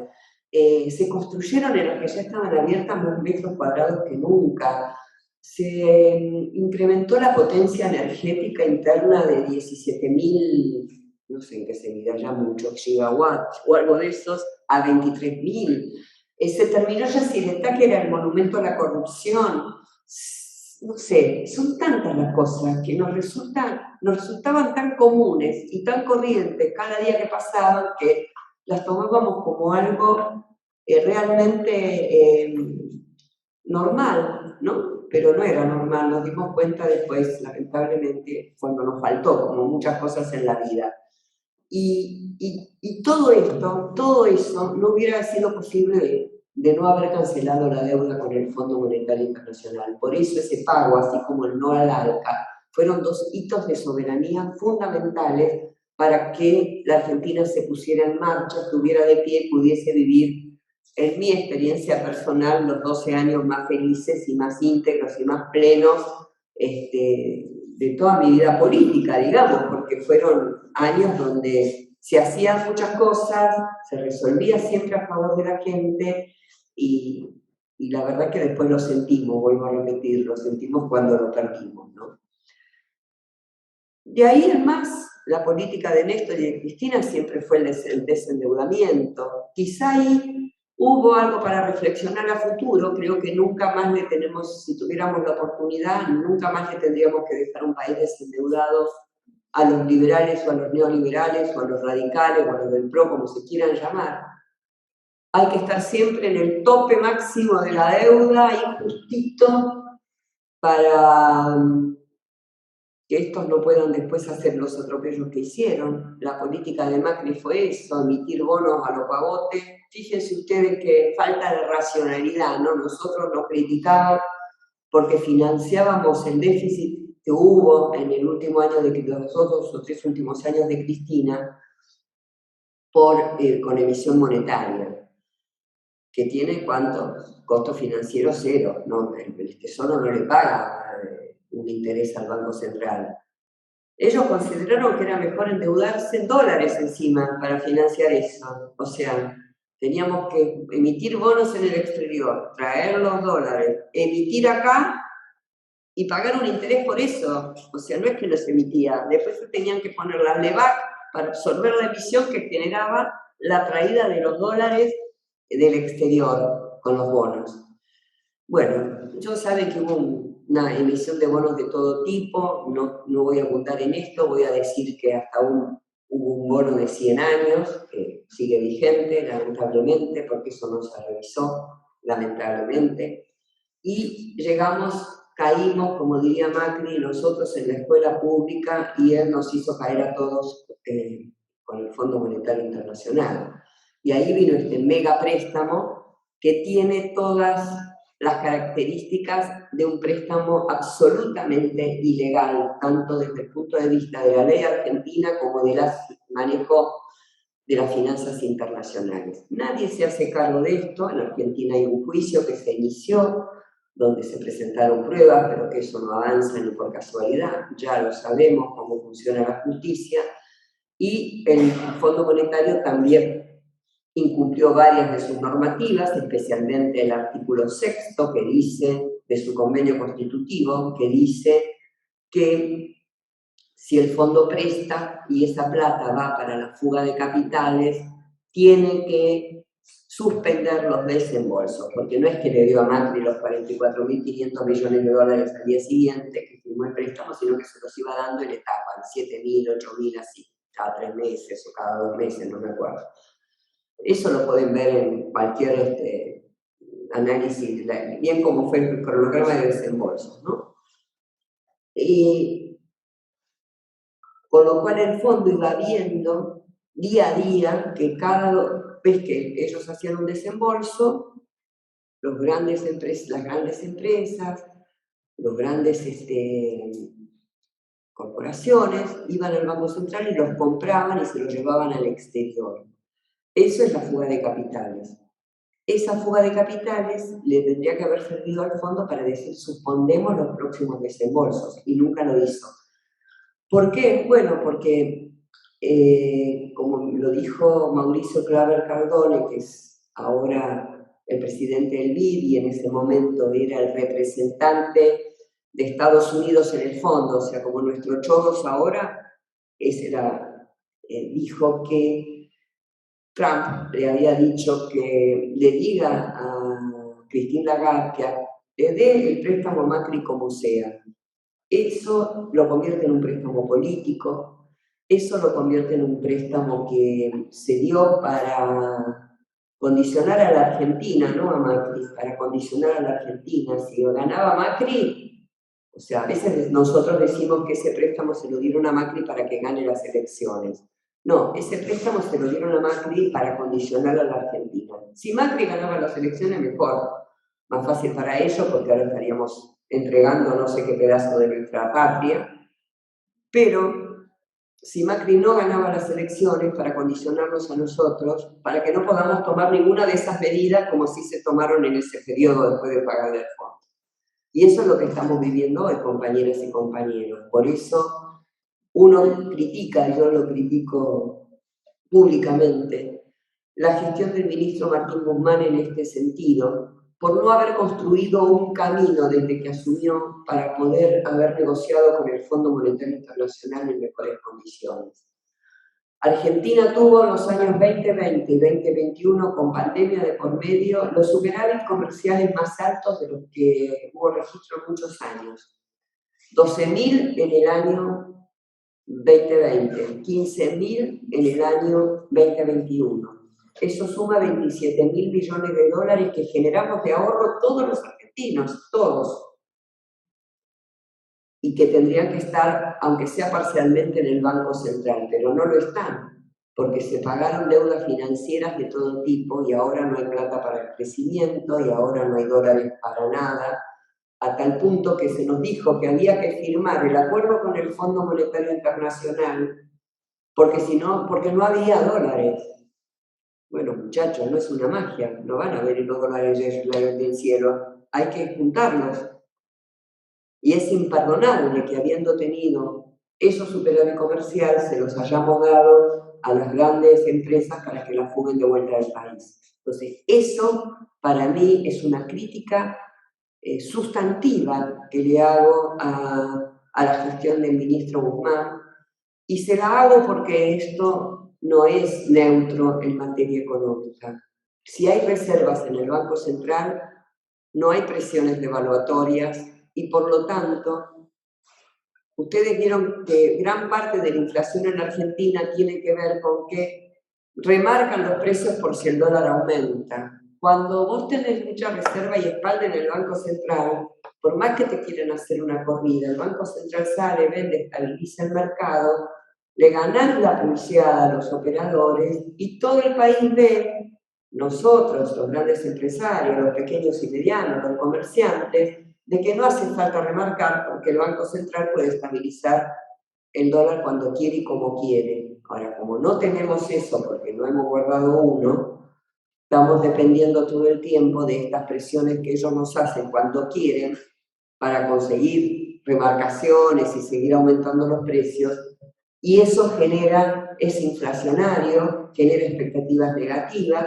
se construyeron en las que ya estaban abiertas más metros cuadrados que nunca, se incrementó la potencia energética interna de 17.000, no sé en qué se mida ya mucho, gigawatts o algo de esos, a 23.000. Se terminó Yacyretá, que era el monumento a la corrupción. No sé, son tantas las cosas que nos resultaban tan comunes y tan corrientes cada día que pasaban que las tomábamos como algo realmente normal, ¿no? Pero no era normal, nos dimos cuenta después, lamentablemente, cuando nos faltó, como muchas cosas en la vida. Y todo esto, todo eso, no hubiera sido posible de no haber cancelado la deuda con el Fondo Monetario Internacional. Por eso ese pago, así como el no al ALCA, fueron dos hitos de soberanía fundamentales para que la Argentina se pusiera en marcha, estuviera de pie y pudiese vivir, en mi experiencia personal, los 12 años más felices y más íntegros y más plenos de toda mi vida política, digamos, porque fueron años donde se hacían muchas cosas, se resolvía siempre a favor de la gente y la verdad que después lo sentimos, vuelvo a repetir, lo sentimos cuando lo perdimos, ¿no? De ahí en más, la política de Néstor y de Cristina siempre fue el desendeudamiento. Quizá ahí hubo algo para reflexionar a futuro, creo que nunca más le tenemos, si tuviéramos la oportunidad, nunca más le tendríamos que dejar un país desendeudado a los liberales o a los neoliberales o a los radicales o a los del PRO, como se quieran llamar. Hay que estar siempre en el tope máximo de la deuda, ahí justito, para que estos no puedan después hacer los atropellos que hicieron. La política de Macri fue eso, emitir bonos a los pavotes. Fíjense ustedes que falta de racionalidad, ¿no? Nosotros nos criticaban porque financiábamos el déficit que hubo en el último año de los 2 o 3 últimos años de Cristina con emisión monetaria, que tiene ¿cuánto? Costo financiero cero, ¿no? El Tesoro no le paga un interés al Banco Central. Ellos consideraron que era mejor endeudarse en dólares encima para financiar eso. O sea, teníamos que emitir bonos en el exterior, traer los dólares, emitir acá y pagar un interés por eso. O sea, no es que los emitía. Después tenían que poner las LEVAC para absorber la emisión que generaba la traída de los dólares del exterior con los bonos. Bueno, yo saben que hubo una emisión de bonos de todo tipo, no voy a abundar en esto, voy a decir que hasta hubo un bono de 100 años, que sigue vigente, lamentablemente, porque eso no se revisó, lamentablemente, y caímos, como diría Macri, nosotros en la escuela pública, y él nos hizo caer a todos con el Fondo Monetario Internacional. Y ahí vino este mega préstamo que tiene todas las características de un préstamo absolutamente ilegal, tanto desde el punto de vista de la ley argentina como del manejo de las finanzas internacionales. Nadie se hace cargo de esto. En Argentina hay un juicio que se inició, donde se presentaron pruebas, pero que eso no avanza ni por casualidad, ya lo sabemos cómo funciona la justicia, y el Fondo Monetario también incumplió varias de sus normativas, especialmente el artículo 6º que dice, de su convenio constitutivo, que dice que si el fondo presta y esa plata va para la fuga de capitales, tiene que suspender los desembolsos, porque no es que le dio a Macri los 44.500 millones de dólares al día siguiente que firmó el préstamo, sino que se los iba dando en etapas, 7.000, 8.000, así, cada 3 meses o cada 2 meses, no me acuerdo. Eso lo pueden ver en cualquier análisis, bien como fue el cronograma de desembolsos, ¿no? Y con lo cual el fondo iba viendo día a día que cada vez que ellos hacían un desembolso, las grandes empresas, los grandes corporaciones iban al Banco Central y los compraban y se los llevaban al exterior. Eso es la fuga de capitales. Esa fuga de capitales le tendría que haber servido al fondo para decir, suspendemos los próximos desembolsos, y nunca lo hizo. ¿Por qué? Bueno, porque, como lo dijo Mauricio Claver Cardone, que es ahora el presidente del BID y en ese momento era el representante de Estados Unidos en el fondo, o sea, como nuestro Choros ahora, dijo que Trump le había dicho que le diga a Christine Lagarde que le dé el préstamo a Macri como sea. Eso lo convierte en un préstamo político, eso lo convierte en un préstamo que se dio para condicionar a la Argentina, no a Macri, para condicionar a la Argentina. Si lo ganaba Macri, o sea, a veces nosotros decimos que ese préstamo se lo dieron a Macri para que gane las elecciones. No, ese préstamo se lo dieron a Macri para condicionar a la Argentina. Si Macri ganaba las elecciones, mejor, más fácil para ellos, porque ahora estaríamos entregando no sé qué pedazo de nuestra patria, pero si Macri no ganaba las elecciones para condicionarnos a nosotros, para que no podamos tomar ninguna de esas medidas como si se tomaron en ese periodo después de pagar el fondo. Y eso es lo que estamos viviendo hoy, compañeras y compañeros. Por eso uno critica, yo lo critico públicamente, la gestión del ministro Martín Guzmán en este sentido, por no haber construido un camino desde que asumió para poder haber negociado con el Fondo Monetario Internacional en mejores condiciones. Argentina tuvo en los años 2020 y 2021, con pandemia de por medio, los superávit comerciales más altos de los que hubo registro en muchos años. 12.000 en el año 2020, 15.000 en el año 2021. Eso suma 27.000 millones de dólares que generamos de ahorro todos los argentinos, todos. Y que tendrían que estar, aunque sea parcialmente, en el Banco Central, pero no lo están, porque se pagaron deudas financieras de todo tipo y ahora no hay plata para el crecimiento y ahora no hay dólares para nada, a tal punto que se nos dijo que había que firmar el acuerdo con el Fondo Monetario Internacional porque no había dólares. Bueno, muchachos, no es una magia, no van a venir los dólares del cielo, hay que juntarlos. Y es imperdonable que habiendo tenido esos superávit comercial se los hayamos dado a las grandes empresas para que las fuguen de vuelta al país. Entonces, eso para mí es una crítica sustantiva que le hago a la gestión del ministro Guzmán, y se la hago porque esto no es neutro en materia económica. Si hay reservas en el Banco Central, no hay presiones devaluatorias y por lo tanto, ustedes vieron que gran parte de la inflación en Argentina tiene que ver con que remarcan los precios por si el dólar aumenta. Cuando vos tenés mucha reserva y espalda en el Banco Central, por más que te quieran hacer una corrida, el Banco Central sale, vende, estabiliza el mercado, le ganan la pulseada a los operadores y todo el país ve, nosotros, los grandes empresarios, los pequeños y medianos, los comerciantes, de que no hace falta remarcar porque el Banco Central puede estabilizar el dólar cuando quiere y como quiere. Ahora, como no tenemos eso porque no hemos guardado uno, estamos dependiendo todo el tiempo de estas presiones que ellos nos hacen cuando quieren para conseguir remarcaciones y seguir aumentando los precios, y eso es inflacionario, genera expectativas negativas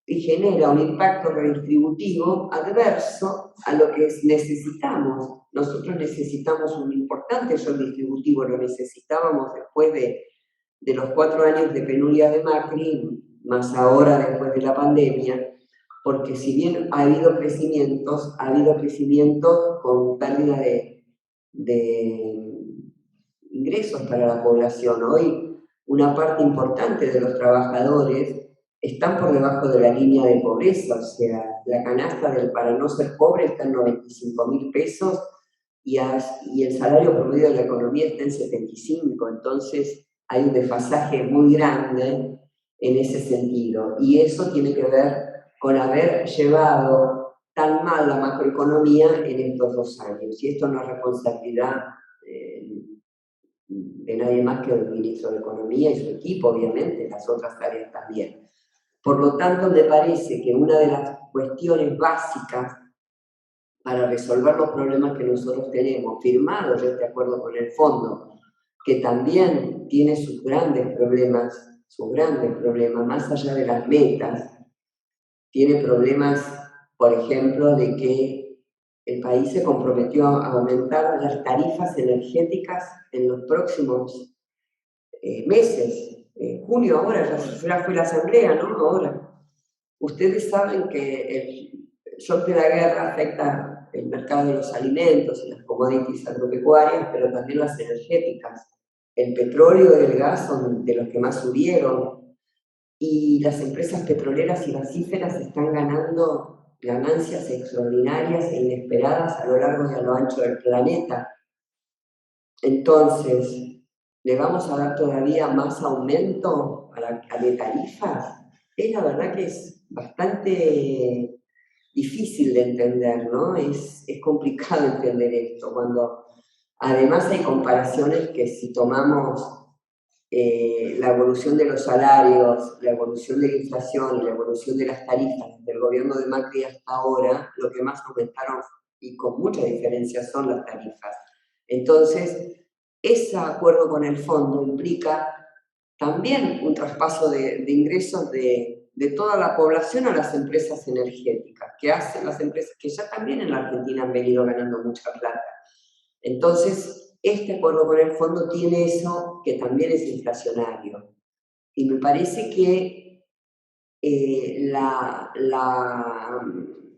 y genera un impacto redistributivo adverso a lo que necesitamos. Nosotros necesitamos un importante shock distributivo, lo necesitábamos después de los 4 años de penuria de Macri, más ahora después de la pandemia, porque si bien ha habido crecimientos con pérdida de ingresos para la población. Hoy una parte importante de los trabajadores están por debajo de la línea de pobreza, o sea, la canasta para no ser pobre está en 95.000 pesos y el salario promedio de la economía está en 75, entonces hay un desfasaje muy grande en ese sentido, y eso tiene que ver con haber llevado tan mal la macroeconomía en estos 2 años, y esto no es responsabilidad de nadie más que el ministro de Economía y su equipo, obviamente, las otras áreas también. Por lo tanto, me parece que una de las cuestiones básicas para resolver los problemas que nosotros tenemos, firmados este acuerdo con el fondo, que también tiene sus grandes problemas, más allá de las metas, tiene problemas, por ejemplo, de que el país se comprometió a aumentar las tarifas energéticas en los próximos meses. Junio ahora, ya fue la asamblea, ¿no? Ahora. Ustedes saben que el shock de la guerra afecta el mercado de los alimentos y las commodities agropecuarias, pero también las energéticas. El petróleo y el gas son de los que más subieron, y las empresas petroleras y gasíferas están ganando ganancias extraordinarias e inesperadas a lo largo y a lo ancho del planeta. Entonces, ¿le vamos a dar todavía más aumento de tarifas? La verdad que es bastante difícil de entender, ¿no? Es complicado entender esto, cuando además hay comparaciones que si tomamos la evolución de los salarios, la evolución de la inflación y la evolución de las tarifas del gobierno de Macri hasta ahora, lo que más aumentaron, y con mucha diferencia, son las tarifas. Entonces, ese acuerdo con el fondo implica también un traspaso de ingresos de toda la población a las empresas energéticas, que hacen las empresas que ya también en la Argentina han venido ganando mucha plata. Entonces, este acuerdo con el fondo tiene eso, que también es inflacionario. Y me parece que la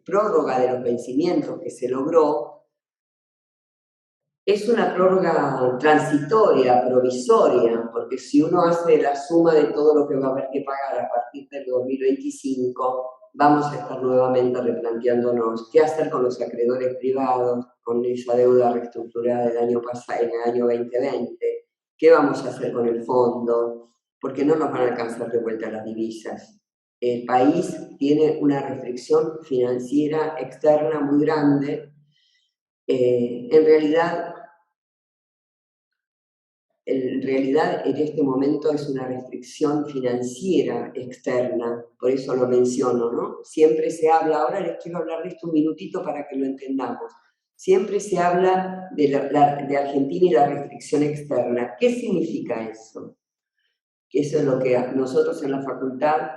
prórroga de los vencimientos que se logró es una prórroga transitoria, provisoria, porque si uno hace la suma de todo lo que va a haber que pagar a partir del 2025, vamos a estar nuevamente replanteándonos qué hacer con los acreedores privados, con esa deuda reestructurada del año pasado, en el año 2020, qué vamos a hacer con el fondo, porque no nos van a alcanzar de vuelta las divisas. El país tiene una restricción financiera externa muy grande. En realidad, en este momento es una restricción financiera externa, por eso lo menciono, ¿no? Siempre se habla, ahora les quiero hablar de esto un minutito para que lo entendamos, siempre se habla de Argentina y la restricción externa. ¿Qué significa eso? Eso es lo que nosotros en la facultad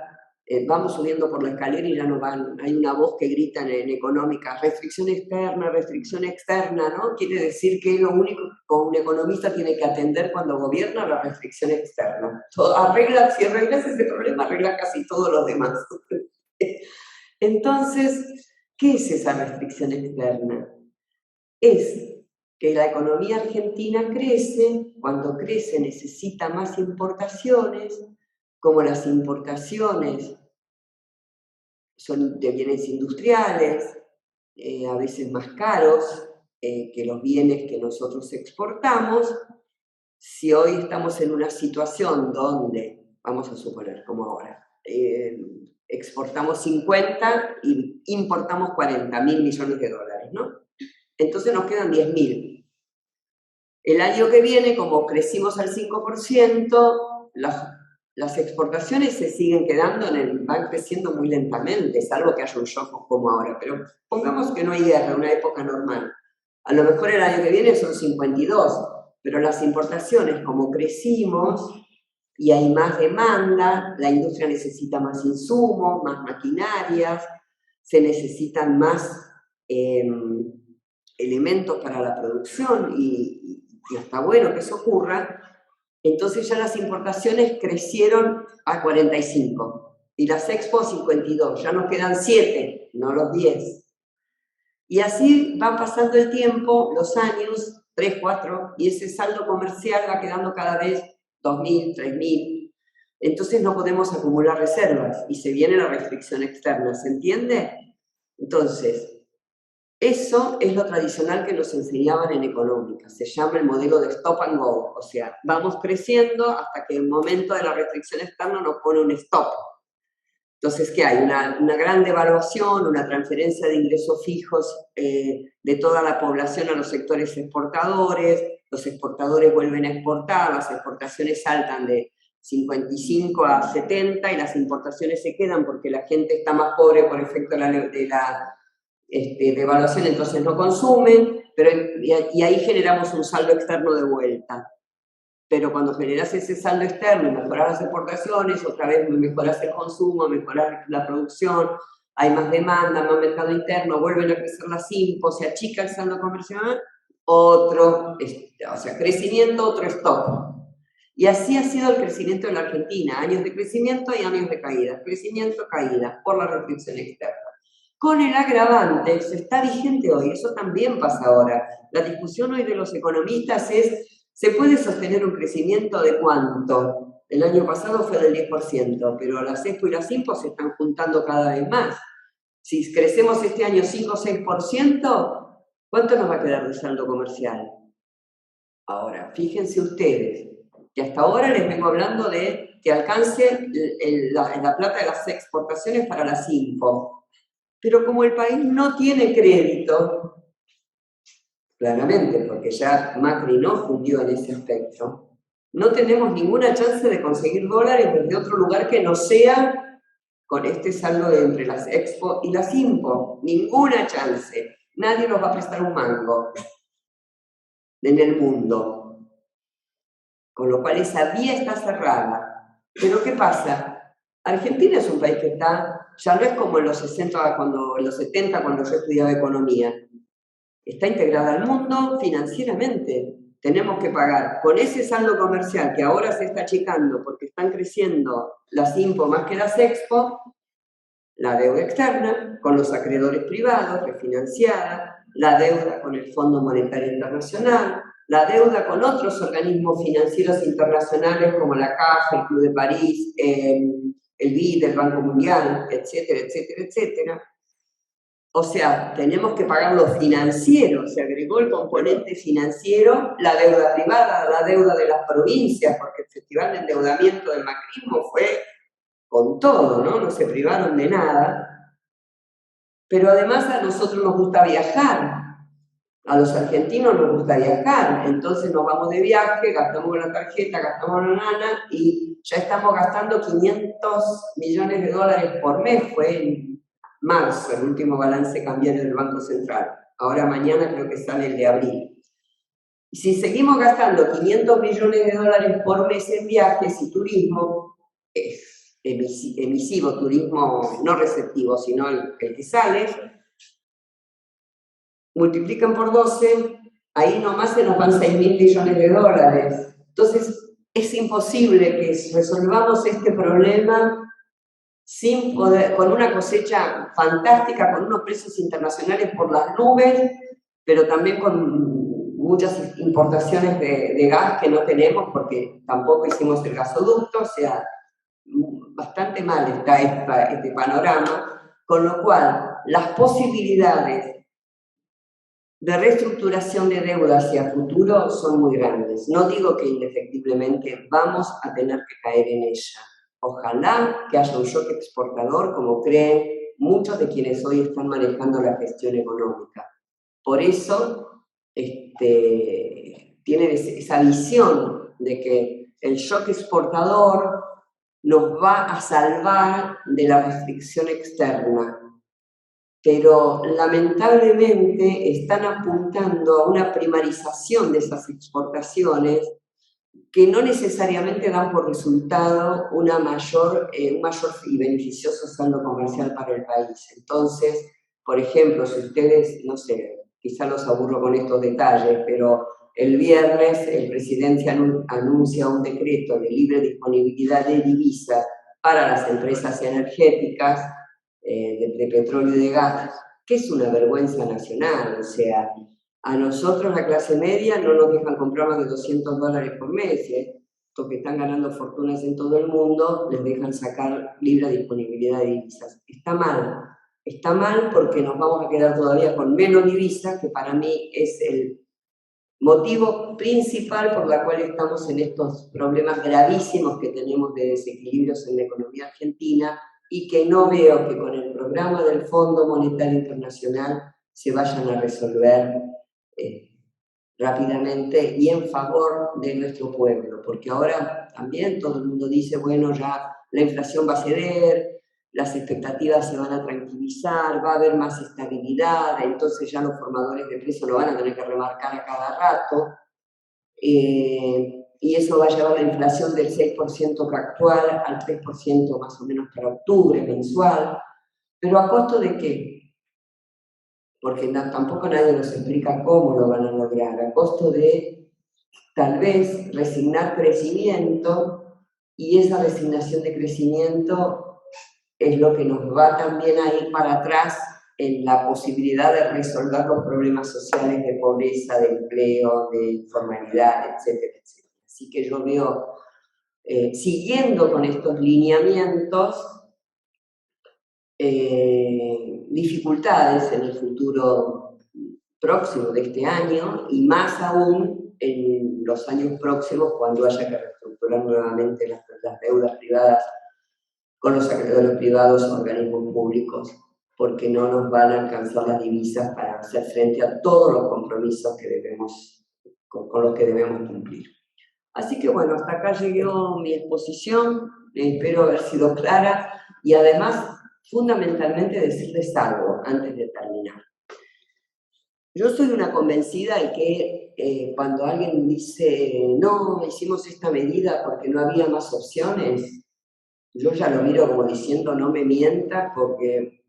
vamos subiendo por la escalera y ya no van, hay una voz que grita en económica, restricción externa, ¿no? Quiere decir que lo único que un economista tiene que atender cuando gobierna la restricción externa. Si arreglas ese problema, arreglas casi todos los demás. Entonces, ¿qué es esa restricción externa? Es que la economía argentina crece, cuando crece necesita más importaciones, como las importaciones son de bienes industriales, a veces más caros que los bienes que nosotros exportamos. Si hoy estamos en una situación donde, vamos a suponer como ahora, exportamos 50 y importamos 40.000 millones de dólares, ¿no? Entonces nos quedan 10.000. El año que viene, como crecimos al 5%, las exportaciones se siguen quedando van creciendo muy lentamente, salvo que haya un shock como ahora. Pero pongamos que no hay guerra, una época normal. A lo mejor el año que viene son 52, pero las importaciones, como crecimos y hay más demanda, la industria necesita más insumos, más maquinarias, se necesitan más elementos para la producción y está bueno que eso ocurra. Entonces ya las importaciones crecieron a 45. y las Expo 52, ya nos quedan 7, no los 10. Y así va pasando el tiempo, los años, 3, 4, y ese saldo comercial va quedando cada vez 2.000, 3.000. Entonces no podemos acumular reservas y se viene la restricción externa, ¿se entiende? Entonces, eso es lo tradicional que nos enseñaban en económica, se llama el modelo de stop and go, o sea, vamos creciendo hasta que el momento de la restricción externa nos pone un stop. Entonces, ¿qué hay? Una gran devaluación, una transferencia de ingresos fijos de toda la población a los sectores exportadores, los exportadores vuelven a exportar, las exportaciones saltan de 55 a 70 y las importaciones se quedan porque la gente está más pobre por efecto de la devaluación, entonces no consumen, y ahí generamos un saldo externo de vuelta. Pero cuando generas ese saldo externo y mejoras las exportaciones, otra vez mejoras el consumo, mejoras la producción, hay más demanda, más mercado interno, vuelven a crecer las IMPO, se achica el saldo comercial, otro, o sea, crecimiento, otro stop. Y así ha sido el crecimiento en la Argentina, años de crecimiento y años de caída, crecimiento, caída, por la restricción externa. Con el agravante, se está vigente hoy, eso también pasa ahora. La discusión hoy de los economistas es, ¿se puede sostener un crecimiento de cuánto? El año pasado fue del 10%, pero las Expo y las IMPO se están juntando cada vez más. Si crecemos este año 5 o 6%, ¿cuánto nos va a quedar de saldo comercial? Ahora, fíjense ustedes, que hasta ahora les vengo hablando de que alcance la plata de las exportaciones para las IMPO. Pero como el país no tiene crédito, claramente, porque ya Macri no fundió en ese aspecto, no tenemos ninguna chance de conseguir dólares desde otro lugar que no sea con este saldo entre las Expo y las IMPO. Ninguna chance. Nadie nos va a prestar un mango en el mundo. Con lo cual esa vía está cerrada. Pero ¿qué pasa? Argentina es un país que está, ya no es como en los 60, en los 70, cuando yo estudiaba economía. Está integrada al mundo financieramente. Tenemos que pagar con ese saldo comercial que ahora se está achicando porque están creciendo las IMPO más que las Expo, la deuda externa con los acreedores privados, refinanciada, la deuda con el Fondo Monetario Internacional, la deuda con otros organismos financieros internacionales como la CAF, el Club de París, el BID, el Banco Mundial, etcétera, etcétera, etcétera. O sea, tenemos que pagar lo financiero, se agregó el componente financiero, la deuda privada, la deuda de las provincias, porque el festival de endeudamiento del macrismo fue con todo, ¿no? No se privaron de nada. Pero además a nosotros nos gusta viajar, a los argentinos nos gusta viajar, entonces nos vamos de viaje, gastamos la tarjeta, gastamos la nana y ya estamos gastando 500 millones de dólares por mes, fue en marzo, el último balance cambiario del Banco Central. Ahora mañana creo que sale el de abril. Y si seguimos gastando 500 millones de dólares por mes en viajes y turismo, emisivo, turismo no receptivo, sino el que sale, multiplican por 12, ahí nomás se nos van 6.000 millones de dólares. Entonces, es imposible que resolvamos este problema sin poder, con una cosecha fantástica, con unos precios internacionales por las nubes, pero también con muchas importaciones de gas que no tenemos porque tampoco hicimos el gasoducto, o sea, bastante mal está este panorama, con lo cual las posibilidades de reestructuración de deuda hacia futuro son muy grandes. No digo que indefectiblemente vamos a tener que caer en ella. Ojalá que haya un shock exportador, como creen muchos de quienes hoy están manejando la gestión económica. Por eso tienen esa visión de que el shock exportador nos va a salvar de la restricción externa. Pero lamentablemente están apuntando a una primarización de esas exportaciones que no necesariamente dan por resultado un mayor y beneficioso saldo comercial para el país. Entonces, por ejemplo, si ustedes, no sé, quizá los aburro con estos detalles, pero el viernes el presidente anuncia un decreto de libre disponibilidad de divisas para las empresas energéticas de petróleo y de gas, que es una vergüenza nacional. O sea, a nosotros, la clase media, no nos dejan comprar más de $200 por mes. Estos que están ganando fortunas en todo el mundo, les dejan sacar libre disponibilidad de divisas. Está mal porque nos vamos a quedar todavía con menos divisas, que para mí es el motivo principal por la cual estamos en estos problemas gravísimos que tenemos de desequilibrios en la economía argentina, y que no veo que con el programa del Fondo Monetario Internacional se vayan a resolver rápidamente y en favor de nuestro pueblo, porque ahora también todo el mundo dice, bueno, ya la inflación va a ceder, las expectativas se van a tranquilizar, va a haber más estabilidad, entonces ya los formadores de precios lo van a tener que remarcar a cada rato, y eso va a llevar la inflación del 6% actual al 3% más o menos para octubre mensual. ¿Pero a costo de qué? Porque tampoco nadie nos explica cómo lo van a lograr, a costo de tal vez resignar crecimiento, y esa resignación de crecimiento es lo que nos va también a ir para atrás en la posibilidad de resolver los problemas sociales de pobreza, de empleo, de informalidad, etcétera, etcétera. Así que yo veo, siguiendo con estos lineamientos, dificultades en el futuro próximo de este año, y más aún en los años próximos, cuando haya que reestructurar nuevamente las deudas privadas con los acreedores privados o organismos públicos, porque no nos van a alcanzar las divisas para hacer frente a todos los compromisos que con los que debemos cumplir. Así que bueno, hasta acá llegó mi exposición, espero haber sido clara, y además, fundamentalmente, decirles algo antes de terminar. Yo soy una convencida de que cuando alguien dice, no, hicimos esta medida porque no había más opciones, yo ya lo miro como diciendo, no me mienta, porque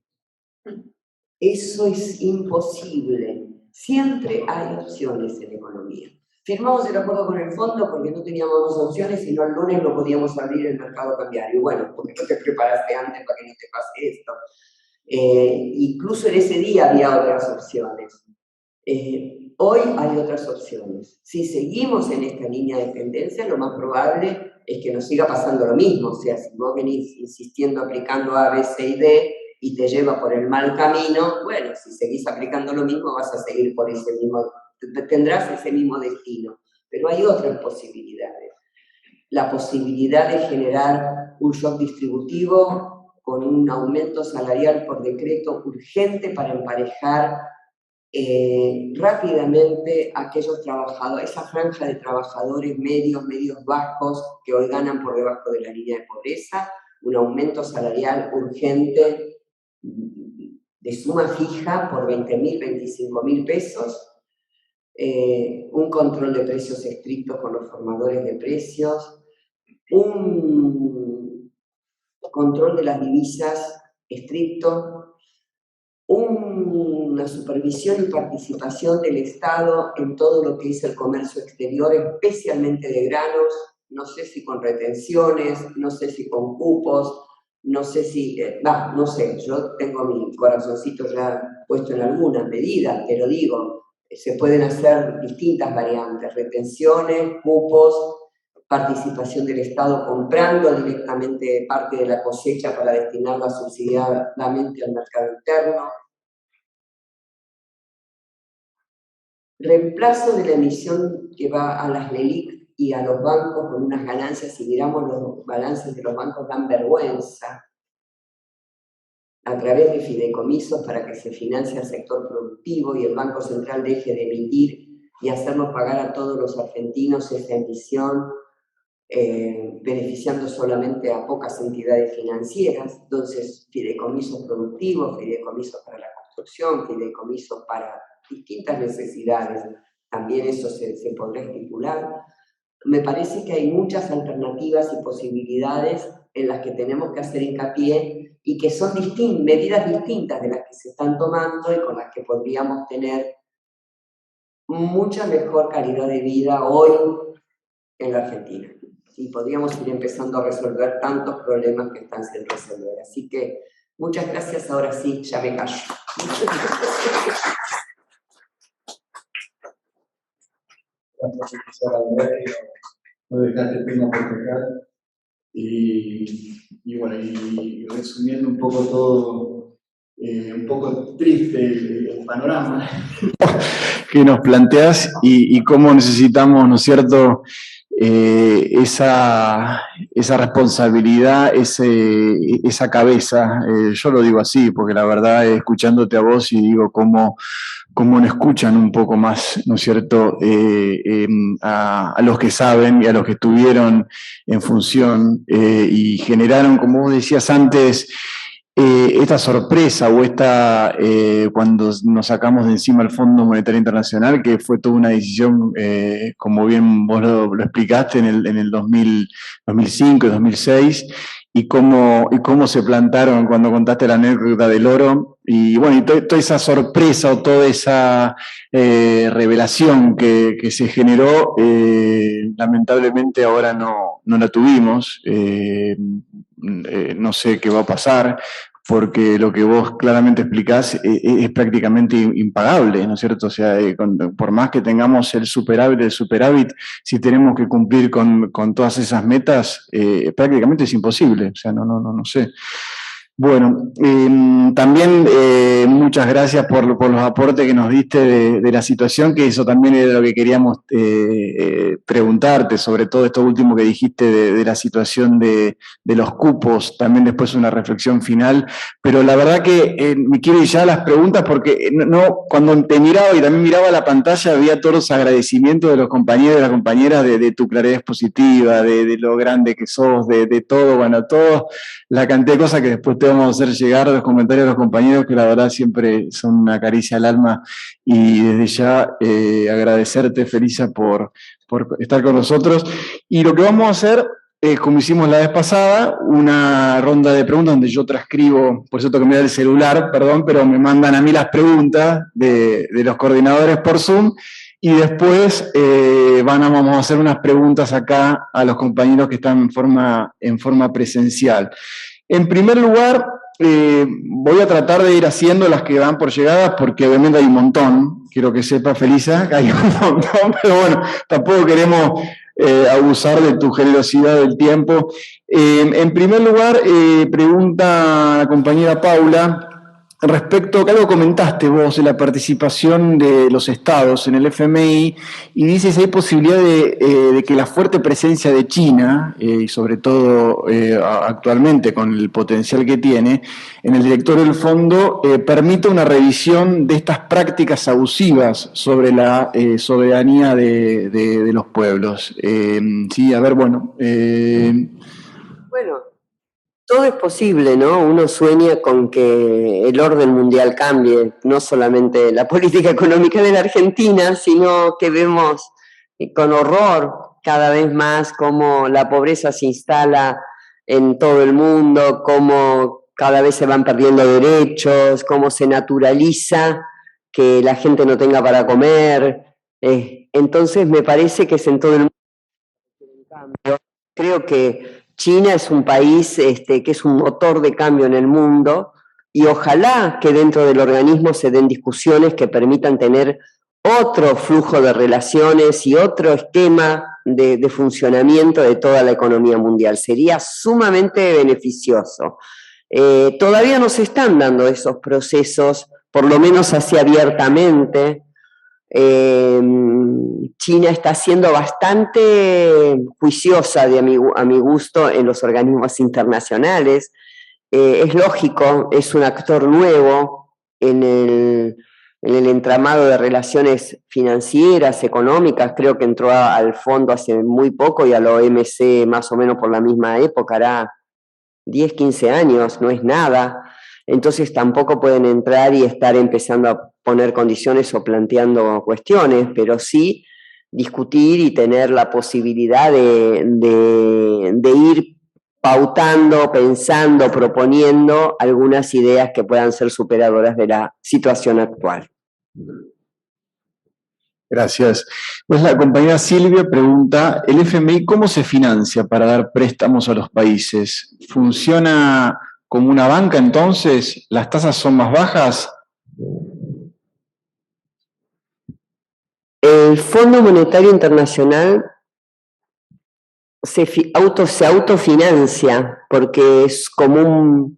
eso es imposible. Siempre hay opciones en economía. Firmamos el acuerdo con el fondo porque no teníamos más opciones y no el lunes no podíamos abrir el mercado cambiario. Bueno, porque no te preparaste antes para que no te pase esto. Incluso en ese día había otras opciones. Hoy hay otras opciones. Si seguimos en esta línea de tendencia, lo más probable es que nos siga pasando lo mismo. O sea, si vos venís insistiendo aplicando A, B, C y D y te lleva por el mal camino, bueno, si seguís aplicando lo mismo vas a seguir por ese mismo, tendrás ese mismo destino. Pero hay otras posibilidades. La posibilidad de generar un shock distributivo con un aumento salarial por decreto urgente para emparejar rápidamente aquellos trabajadores, esa franja de trabajadores medios bajos que hoy ganan por debajo de la línea de pobreza, un aumento salarial urgente de suma fija por 20.000, 25.000 pesos, un control de precios estricto con los formadores de precios, un control de las divisas estricto, una supervisión y participación del Estado en todo lo que es el comercio exterior, especialmente de granos, no sé si con retenciones, no sé si con cupos, no sé si, no sé, yo tengo mi corazoncito ya puesto en alguna medida, pero digo, se pueden hacer distintas variantes, retenciones, cupos, participación del Estado comprando directamente parte de la cosecha para destinarla subsidiadamente al mercado interno. Reemplazo de la emisión que va a las LELIC y a los bancos con unas ganancias. Si miramos los balances de los bancos, dan vergüenza, a través de fideicomisos para que se financie el sector productivo y el Banco Central deje de emitir y hacernos pagar a todos los argentinos esa emisión, beneficiando solamente a pocas entidades financieras. Entonces, fideicomisos productivos, fideicomisos para la construcción, fideicomisos para distintas necesidades, también eso se podrá estipular. Me parece que hay muchas alternativas y posibilidades en las que tenemos que hacer hincapié y que son medidas distintas de las que se están tomando y con las que podríamos tener mucha mejor calidad de vida hoy en la Argentina. y podríamos ir empezando a resolver tantos problemas que están sin resolver. Así que muchas gracias, ahora sí, ya me callo. No dejaste tema por tocar. Y bueno, y resumiendo un poco todo, un poco triste el panorama que nos planteas y cómo necesitamos, ¿no es cierto?, esa responsabilidad, esa cabeza. Yo lo digo así, porque la verdad, escuchándote a vos y digo cómo no escuchan un poco más, ¿no es cierto?, a los que saben y a los que estuvieron en función y generaron, como vos decías antes, esta sorpresa o cuando nos sacamos de encima el Fondo Monetario Internacional, que fue toda una decisión, como bien vos lo explicaste, en el 2005 y 2006, y cómo se plantaron cuando contaste la anécdota del oro, y bueno, y toda esa sorpresa o toda esa revelación que se generó, lamentablemente ahora no la tuvimos. No sé qué va a pasar, porque lo que vos claramente explicás es prácticamente impagable, ¿no es cierto? O sea, por más que tengamos el superávit, si tenemos que cumplir con todas esas metas, prácticamente es imposible. O sea, no sé. Bueno, también muchas gracias por los aportes que nos diste de la situación, que eso también era lo que queríamos preguntarte, sobre todo esto último que dijiste de la situación de los cupos, también después una reflexión final, pero la verdad que me quiero ir ya a las preguntas porque cuando te miraba y también miraba la pantalla había todos los agradecimientos de los compañeros y de las compañeras de tu claridad expositiva, de lo grande que sos, de todo, bueno, todo, la cantidad de cosas que después te vamos a hacer llegar, los comentarios de los compañeros, que la verdad siempre son una caricia al alma, y desde ya agradecerte, Felisa, por estar con nosotros. Y lo que vamos a hacer, como hicimos la vez pasada, una ronda de preguntas donde yo transcribo, por eso tengo que mirar el celular, perdón, pero me mandan a mí las preguntas de los coordinadores por Zoom, y después vamos a hacer unas preguntas acá a los compañeros que están en forma presencial. En primer lugar, voy a tratar de ir haciendo las que van por llegadas, porque obviamente hay un montón. Quiero que sepa, Felisa, que hay un montón, pero bueno, tampoco queremos abusar de tu generosidad del tiempo. En primer lugar, pregunta la compañera Paula, respecto a que algo comentaste vos de la participación de los estados en el FMI, y dices si hay posibilidad de que la fuerte presencia de China, y sobre todo actualmente con el potencial que tiene, en el directorio del fondo, permita una revisión de estas prácticas abusivas sobre la soberanía de los pueblos. Sí, a ver, bueno. Bueno, todo es posible, ¿no? Uno sueña con que el orden mundial cambie, no solamente la política económica de la Argentina, sino que vemos con horror cada vez más cómo la pobreza se instala en todo el mundo, cómo cada vez se van perdiendo derechos, cómo se naturaliza que la gente no tenga para comer. Entonces me parece que es en todo el mundo. Creo que China es un país que es un motor de cambio en el mundo, y ojalá que dentro del organismo se den discusiones que permitan tener otro flujo de relaciones y otro esquema de funcionamiento de toda la economía mundial. Sería sumamente beneficioso. Todavía no se están dando esos procesos, por lo menos así abiertamente. China está siendo bastante juiciosa a mi gusto en los organismos internacionales. Es lógico, es un actor nuevo en el entramado de relaciones financieras, económicas. Creo que entró al fondo hace muy poco y a la OMC más o menos por la misma época, hará 10, 15 años, no es nada. Entonces tampoco pueden entrar y estar empezando a poner condiciones o planteando cuestiones, pero sí discutir y tener la posibilidad de ir pautando, pensando, proponiendo algunas ideas que puedan ser superadoras de la situación actual. Gracias. Pues la compañera Silvia pregunta, ¿el FMI cómo se financia para dar préstamos a los países? ¿Funciona como una banca entonces? ¿Las tasas son más bajas? El Fondo Monetario Internacional se autofinancia porque es como un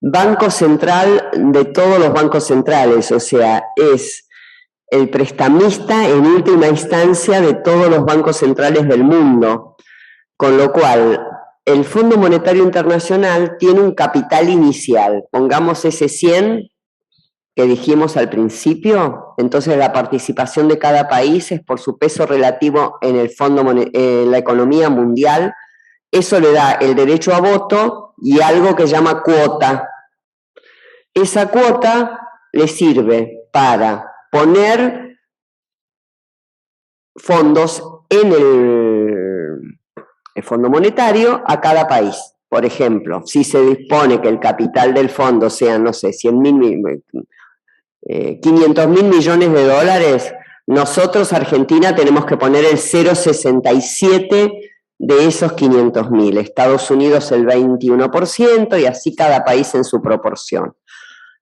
banco central de todos los bancos centrales, o sea, es el prestamista en última instancia de todos los bancos centrales del mundo, con lo cual el Fondo Monetario Internacional tiene un capital inicial, pongamos ese 100 que dijimos al principio, entonces la participación de cada país es por su peso relativo en el fondo, en la economía mundial, eso le da el derecho a voto y algo que llama cuota. Esa cuota le sirve para poner fondos en el Fondo Monetario a cada país. Por ejemplo, si se dispone que el capital del fondo sea, no sé, 500.000 millones de dólares, nosotros, Argentina, tenemos que poner el 0,67 de esos 500.000, Estados Unidos el 21% y así cada país en su proporción.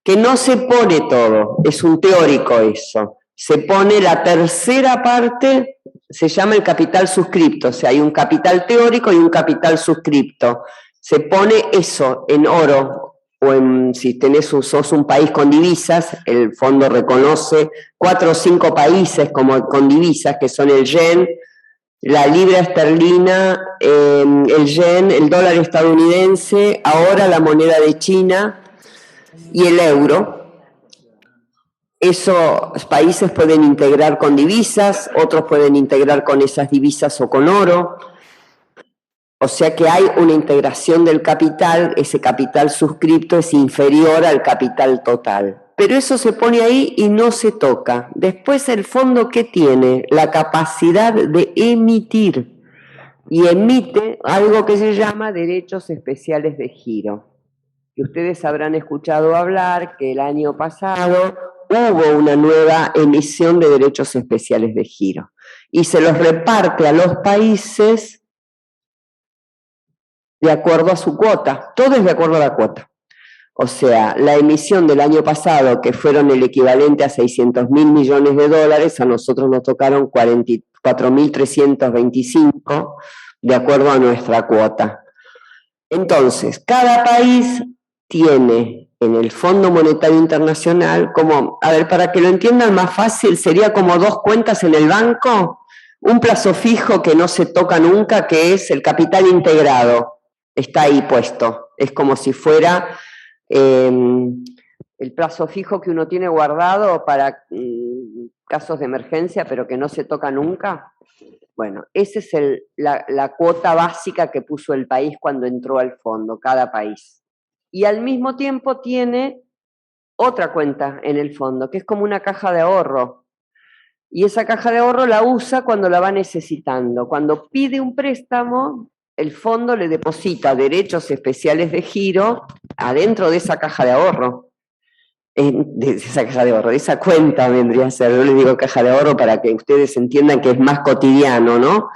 Que no se pone todo, es un teórico eso, se pone la tercera parte, se llama el capital suscripto, o sea, hay un capital teórico y un capital suscripto, se pone eso en oro, o si sos un país con divisas, el fondo reconoce 4 o 5 países con divisas, que son el yen, la libra esterlina, el yen, el dólar estadounidense, ahora la moneda de China y el euro. Esos países pueden integrar con divisas, otros pueden integrar con esas divisas o con oro. O sea que hay una integración del capital, ese capital suscripto es inferior al capital total. Pero eso se pone ahí y no se toca. Después el fondo, ¿qué tiene? La capacidad de emitir. Y emite algo que se llama derechos especiales de giro. Y ustedes habrán escuchado hablar que el año pasado hubo una nueva emisión de derechos especiales de giro. Y se los reparte a los países de acuerdo a su cuota, todo es de acuerdo a la cuota. O sea, la emisión del año pasado, que fueron el equivalente a 600.000 millones de dólares, a nosotros nos tocaron 44.325 de acuerdo a nuestra cuota. Entonces, cada país tiene en el Fondo Monetario Internacional, como, a ver, para que lo entiendan más fácil, sería como 2 cuentas en el banco, un plazo fijo que no se toca nunca, que es el capital integrado. Está ahí puesto, es como si fuera el plazo fijo que uno tiene guardado para casos de emergencia, pero que no se toca nunca. Bueno, esa es la cuota básica que puso el país cuando entró al fondo, cada país. Y al mismo tiempo tiene otra cuenta en el fondo, que es como una caja de ahorro. Y esa caja de ahorro la usa cuando la va necesitando. Cuando pide un préstamo, el fondo le deposita derechos especiales de giro adentro de esa caja de ahorro. De esa cuenta vendría a ser, yo les digo caja de ahorro para que ustedes entiendan que es más cotidiano, ¿no?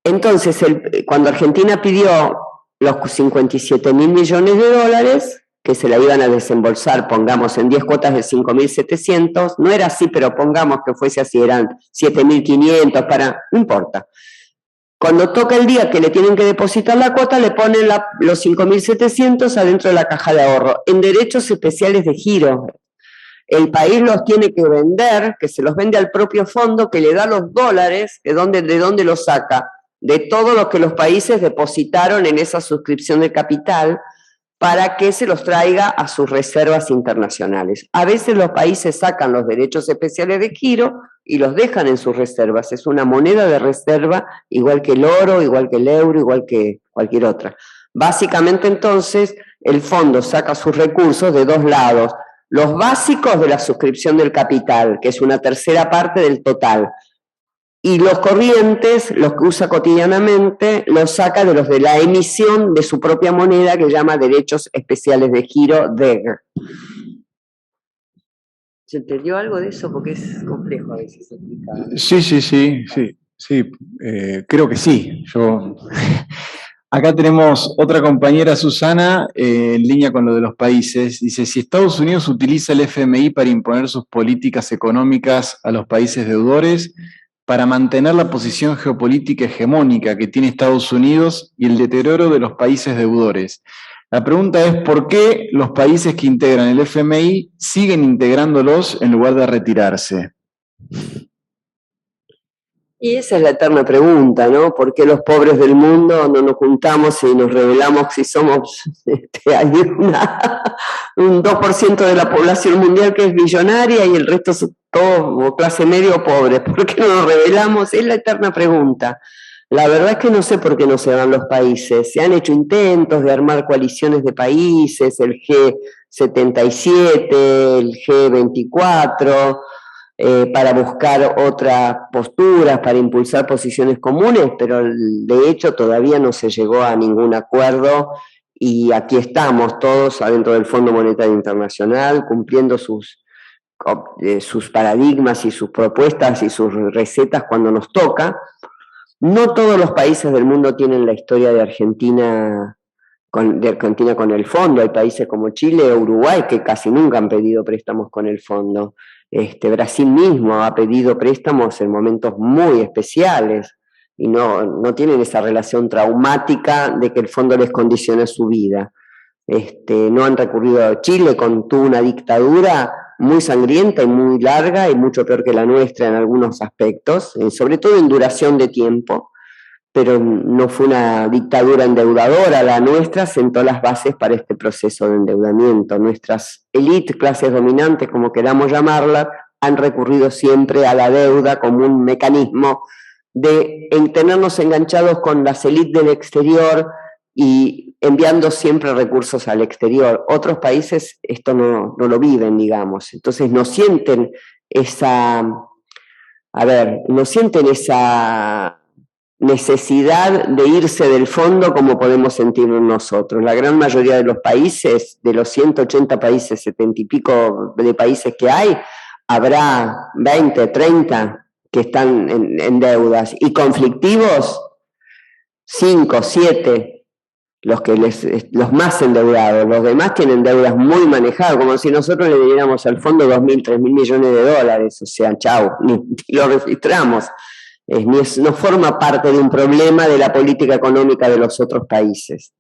Entonces, cuando Argentina pidió los 57.000 millones de dólares, que se la iban a desembolsar, pongamos, en 10 cuotas de 5.700, no era así, pero pongamos que fuese así, eran 7.500, no importa. Cuando toca el día que le tienen que depositar la cuota, le ponen los 5.700 adentro de la caja de ahorro, en derechos especiales de giro. El país los tiene que vender, que se los vende al propio fondo, que le da los dólares, ¿de dónde los saca? De todo lo que los países depositaron en esa suscripción de capital, para que se los traiga a sus reservas internacionales. A veces los países sacan los derechos especiales de giro y los dejan en sus reservas. Es una moneda de reserva, igual que el oro, igual que el euro, igual que cualquier otra. Básicamente, entonces, el fondo saca sus recursos de 2 lados. Los básicos de la suscripción del capital, que es una tercera parte del total, y los corrientes, los que usa cotidianamente, los saca de los de la emisión de su propia moneda, que llama derechos especiales de giro, DEG. ¿Se entendió algo de eso? Porque es complejo a veces explicar. Sí, creo que sí. Acá tenemos otra compañera, Susana, en línea con lo de los países. Dice, si Estados Unidos utiliza el FMI para imponer sus políticas económicas a los países deudores, para mantener la posición geopolítica hegemónica que tiene Estados Unidos y el deterioro de los países deudores. La pregunta es, ¿por qué los países que integran el FMI siguen integrándolos en lugar de retirarse? Y esa es la eterna pregunta, ¿no? ¿Por qué los pobres del mundo no nos juntamos y nos rebelamos si somos, hay un 2% de la población mundial que es millonaria y el resto es todo clase media o pobre? ¿Por qué no nos rebelamos? Es la eterna pregunta. La verdad es que no sé por qué no se van los países. Se han hecho intentos de armar coaliciones de países, el G77, el G24, para buscar otras posturas, para impulsar posiciones comunes, pero de hecho todavía no se llegó a ningún acuerdo y aquí estamos todos adentro del Fondo Monetario Internacional cumpliendo sus paradigmas y sus propuestas y sus recetas cuando nos toca. No todos los países del mundo tienen la historia de Argentina con el fondo. Hay países como Chile o Uruguay que casi nunca han pedido préstamos con el fondo. Brasil mismo ha pedido préstamos en momentos muy especiales y no tienen esa relación traumática de que el fondo les condiciona su vida. No han recurrido a Chile, tuvo una dictadura muy sangrienta y muy larga y mucho peor que la nuestra en algunos aspectos, sobre todo en duración de tiempo, pero no fue una dictadura endeudadora. La nuestra sentó las bases para este proceso de endeudamiento. Nuestras élites, clases dominantes, como queramos llamarlas, han recurrido siempre a la deuda como un mecanismo de tenernos enganchados con las élites del exterior y enviando siempre recursos al exterior. Otros países esto no lo viven, digamos. Entonces no sienten esa necesidad de irse del fondo como podemos sentirnos nosotros. La gran mayoría de los países, de los 180 países, 70 y pico de países que hay, habrá 20, 30 que están en deudas, y conflictivos, 5, 7, los más endeudados. Los demás tienen deudas muy manejadas, como si nosotros le diéramos al fondo 2.000, 3.000 millones de dólares, o sea, chau, ni lo registramos. No forma parte de un problema de la política económica de los otros países.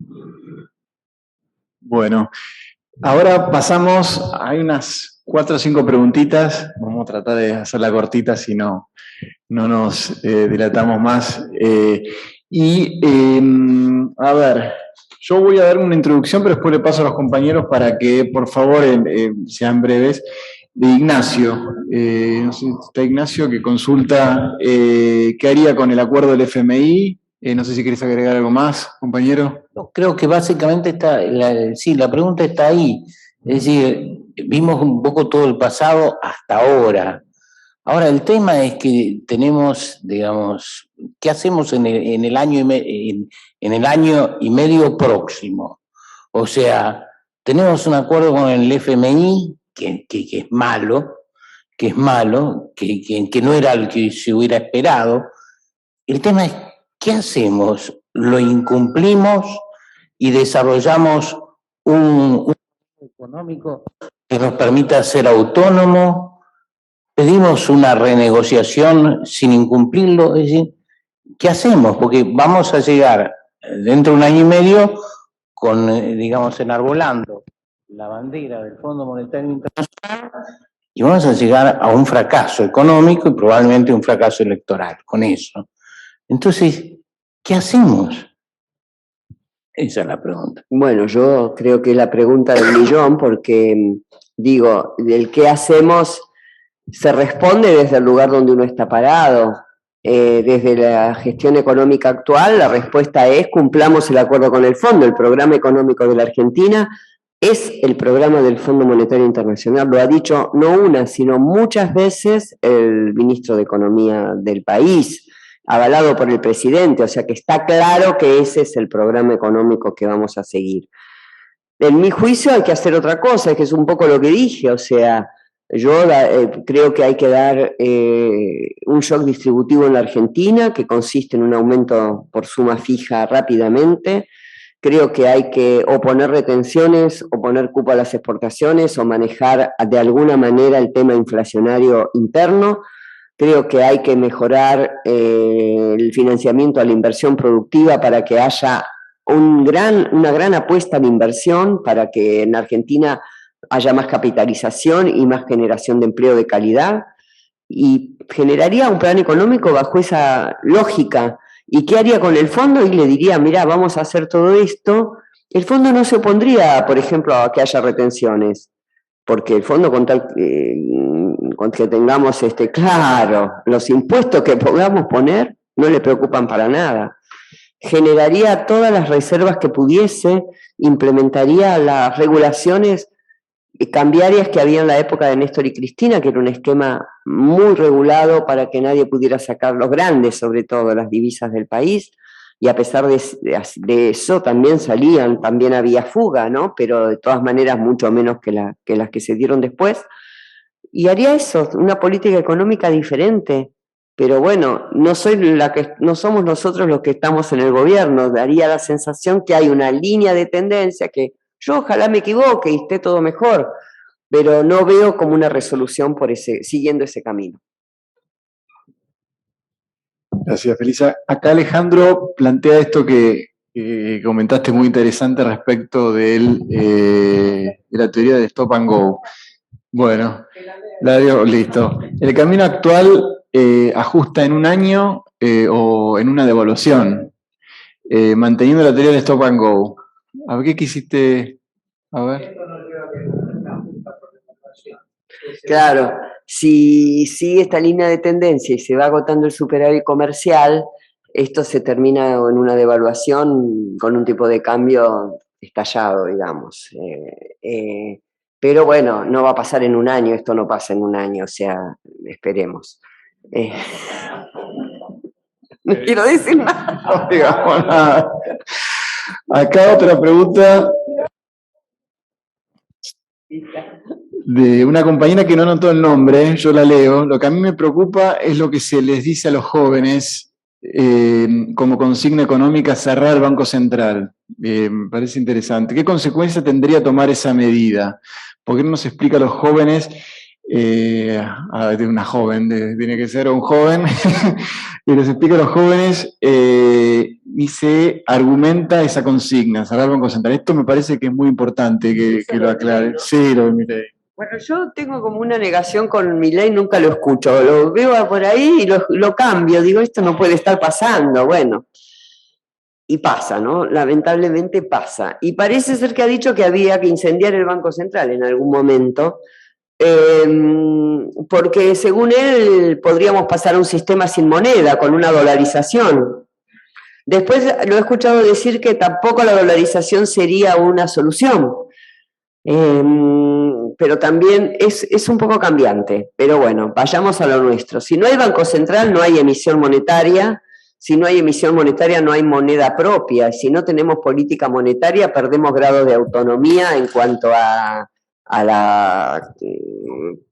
Bueno, ahora pasamos, hay unas 4 o 5 preguntitas, vamos a tratar de hacerla cortita si no nos dilatamos más. A ver, yo voy a dar una introducción, pero después le paso a los compañeros para que, por favor, sean breves. De Ignacio, no sé, está Ignacio que consulta qué haría con el acuerdo del FMI. No sé si querés agregar algo más, compañero. No, creo que básicamente la pregunta está ahí. Es decir, vimos un poco todo el pasado hasta ahora. Ahora, el tema es que tenemos, digamos, ¿qué hacemos en el año y medio próximo? O sea, tenemos un acuerdo con el FMI que es malo, que no era el que se hubiera esperado. El tema es, ¿qué hacemos? ¿Lo incumplimos y desarrollamos un económico que nos permita ser autónomo? ¿Pedimos una renegociación sin incumplirlo? Es decir, ¿qué hacemos? Porque vamos a llegar dentro de un año y medio digamos, enarbolando la bandera del Fondo Monetario Internacional y vamos a llegar a un fracaso económico y probablemente un fracaso electoral con eso. Entonces, ¿qué hacemos? Esa es la pregunta. Bueno, yo creo que es la pregunta del millón, porque digo, del qué hacemos se responde desde el lugar donde uno está parado. Desde la gestión económica actual, la respuesta es: cumplamos el acuerdo con el fondo. El programa económico de la Argentina es el programa del Fondo Monetario Internacional. Lo ha dicho no una, sino muchas veces el ministro de Economía del país, avalado por el presidente, o sea que está claro que ese es el programa económico que vamos a seguir. En mi juicio hay que hacer otra cosa, que es un poco lo que dije, o sea, Yo creo que hay que dar un shock distributivo en la Argentina, que consiste en un aumento por suma fija rápidamente. Creo que hay que o poner retenciones, o poner cupo a las exportaciones, o manejar de alguna manera el tema inflacionario interno. Creo que hay que mejorar el financiamiento a la inversión productiva para que haya una gran apuesta de inversión, para que en Argentina haya más capitalización y más generación de empleo de calidad, y generaría un plan económico bajo esa lógica. ¿Y qué haría con el fondo? Y le diría, mira, vamos a hacer todo esto. El fondo no se opondría, por ejemplo, a que haya retenciones, porque el fondo con que tengamos, claro, los impuestos que podamos poner, no le preocupan para nada. Generaría todas las reservas que pudiese, implementaría las regulaciones cambiarias que había en la época de Néstor y Cristina, que era un esquema muy regulado para que nadie pudiera sacar, los grandes sobre todo, las divisas del país, y a pesar de eso también había fuga, ¿no? Pero de todas maneras mucho menos que las que se dieron después. Y haría eso, una política económica diferente. Pero bueno, no somos nosotros los que estamos en el gobierno. Daría la sensación que hay una línea de tendencia que yo ojalá me equivoque y esté todo mejor, pero no veo como una resolución siguiendo ese camino. Gracias, Felisa. Acá Alejandro plantea esto que comentaste muy interesante respecto de la teoría del stop and go. Bueno, listo. ¿El camino actual ajusta en un año o en una devaluación? Manteniendo la teoría del stop and go. A ver, ¿qué quisiste? A ver. Claro, si sigue esta línea de tendencia y se va agotando el superávit comercial, esto se termina en una devaluación con un tipo de cambio estallado, digamos. Pero bueno, no va a pasar en un año, esto no pasa en un año, o sea, esperemos. No quiero decir nada. No digamos nada. Acá otra pregunta de una compañera que no anotó el nombre, yo la leo. Lo que a mí me preocupa es lo que se les dice a los jóvenes como consigna económica, cerrar el Banco Central. Me parece interesante. ¿Qué consecuencia tendría tomar esa medida? ¿Por qué no nos explica a los jóvenes, de una joven, tiene que ser un joven, y les explica a los jóvenes y se argumenta esa consigna, cerrar el Banco Central? Esto me parece que es muy importante que lo aclare. Sí, lo de Milei. Bueno, yo tengo como una negación con Milei, nunca lo escucho, lo veo por ahí y lo cambio, digo, esto no puede estar pasando, bueno. Y pasa, ¿no? Lamentablemente pasa. Y parece ser que ha dicho que había que incendiar el Banco Central en algún momento, porque según él podríamos pasar a un sistema sin moneda, con una dolarización. Después lo he escuchado decir que tampoco la dolarización sería una solución. Pero también es un poco cambiante. Pero bueno, vayamos a lo nuestro. Si no hay Banco Central, no hay emisión monetaria. Si no hay emisión monetaria, no hay moneda propia. Si no tenemos política monetaria, perdemos grado de autonomía en cuanto a la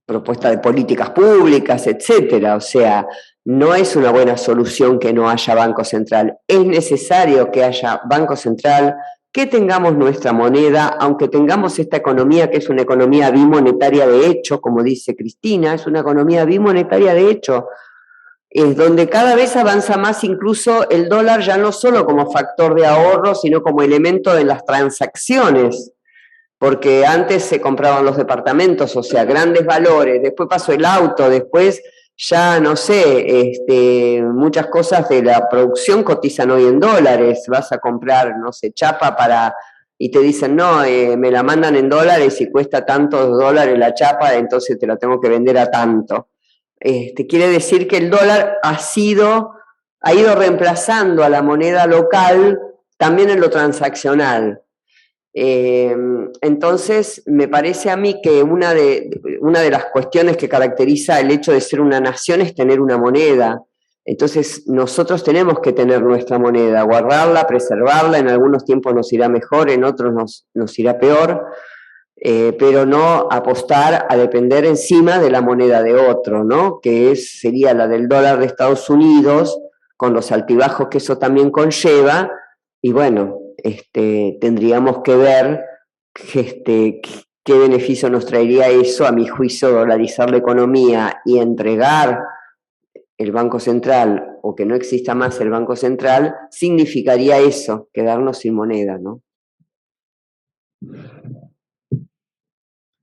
propuesta de políticas públicas, etcétera. O sea, no es una buena solución que no haya Banco Central. Es necesario que haya Banco Central, que tengamos nuestra moneda, aunque tengamos esta economía que es una economía bimonetaria de hecho, como dice Cristina, es una economía bimonetaria de hecho, es donde cada vez avanza más incluso el dólar, ya no solo como factor de ahorro, sino como elemento de las transacciones, porque antes se compraban los departamentos, o sea, grandes valores, después pasó el auto, después ya, no sé, muchas cosas de la producción cotizan hoy en dólares, vas a comprar, no sé, chapa y te dicen, no, me la mandan en dólares y cuesta tantos dólares la chapa, entonces te la tengo que vender a tanto. Quiere decir que el dólar ha ido reemplazando a la moneda local también en lo transaccional. Entonces, me parece a mí que una de las cuestiones que caracteriza el hecho de ser una nación es tener una moneda. Entonces, nosotros tenemos que tener nuestra moneda, guardarla, preservarla, en algunos tiempos nos irá mejor, en otros nos irá peor. pero no apostar a depender encima de la moneda de otro, ¿no? Que sería la del dólar de Estados Unidos, con los altibajos que eso también conlleva, y bueno, tendríamos que ver qué beneficio nos traería eso, a mi juicio, dolarizar la economía y entregar el Banco Central, o que no exista más el Banco Central, significaría eso, quedarnos sin moneda, ¿no?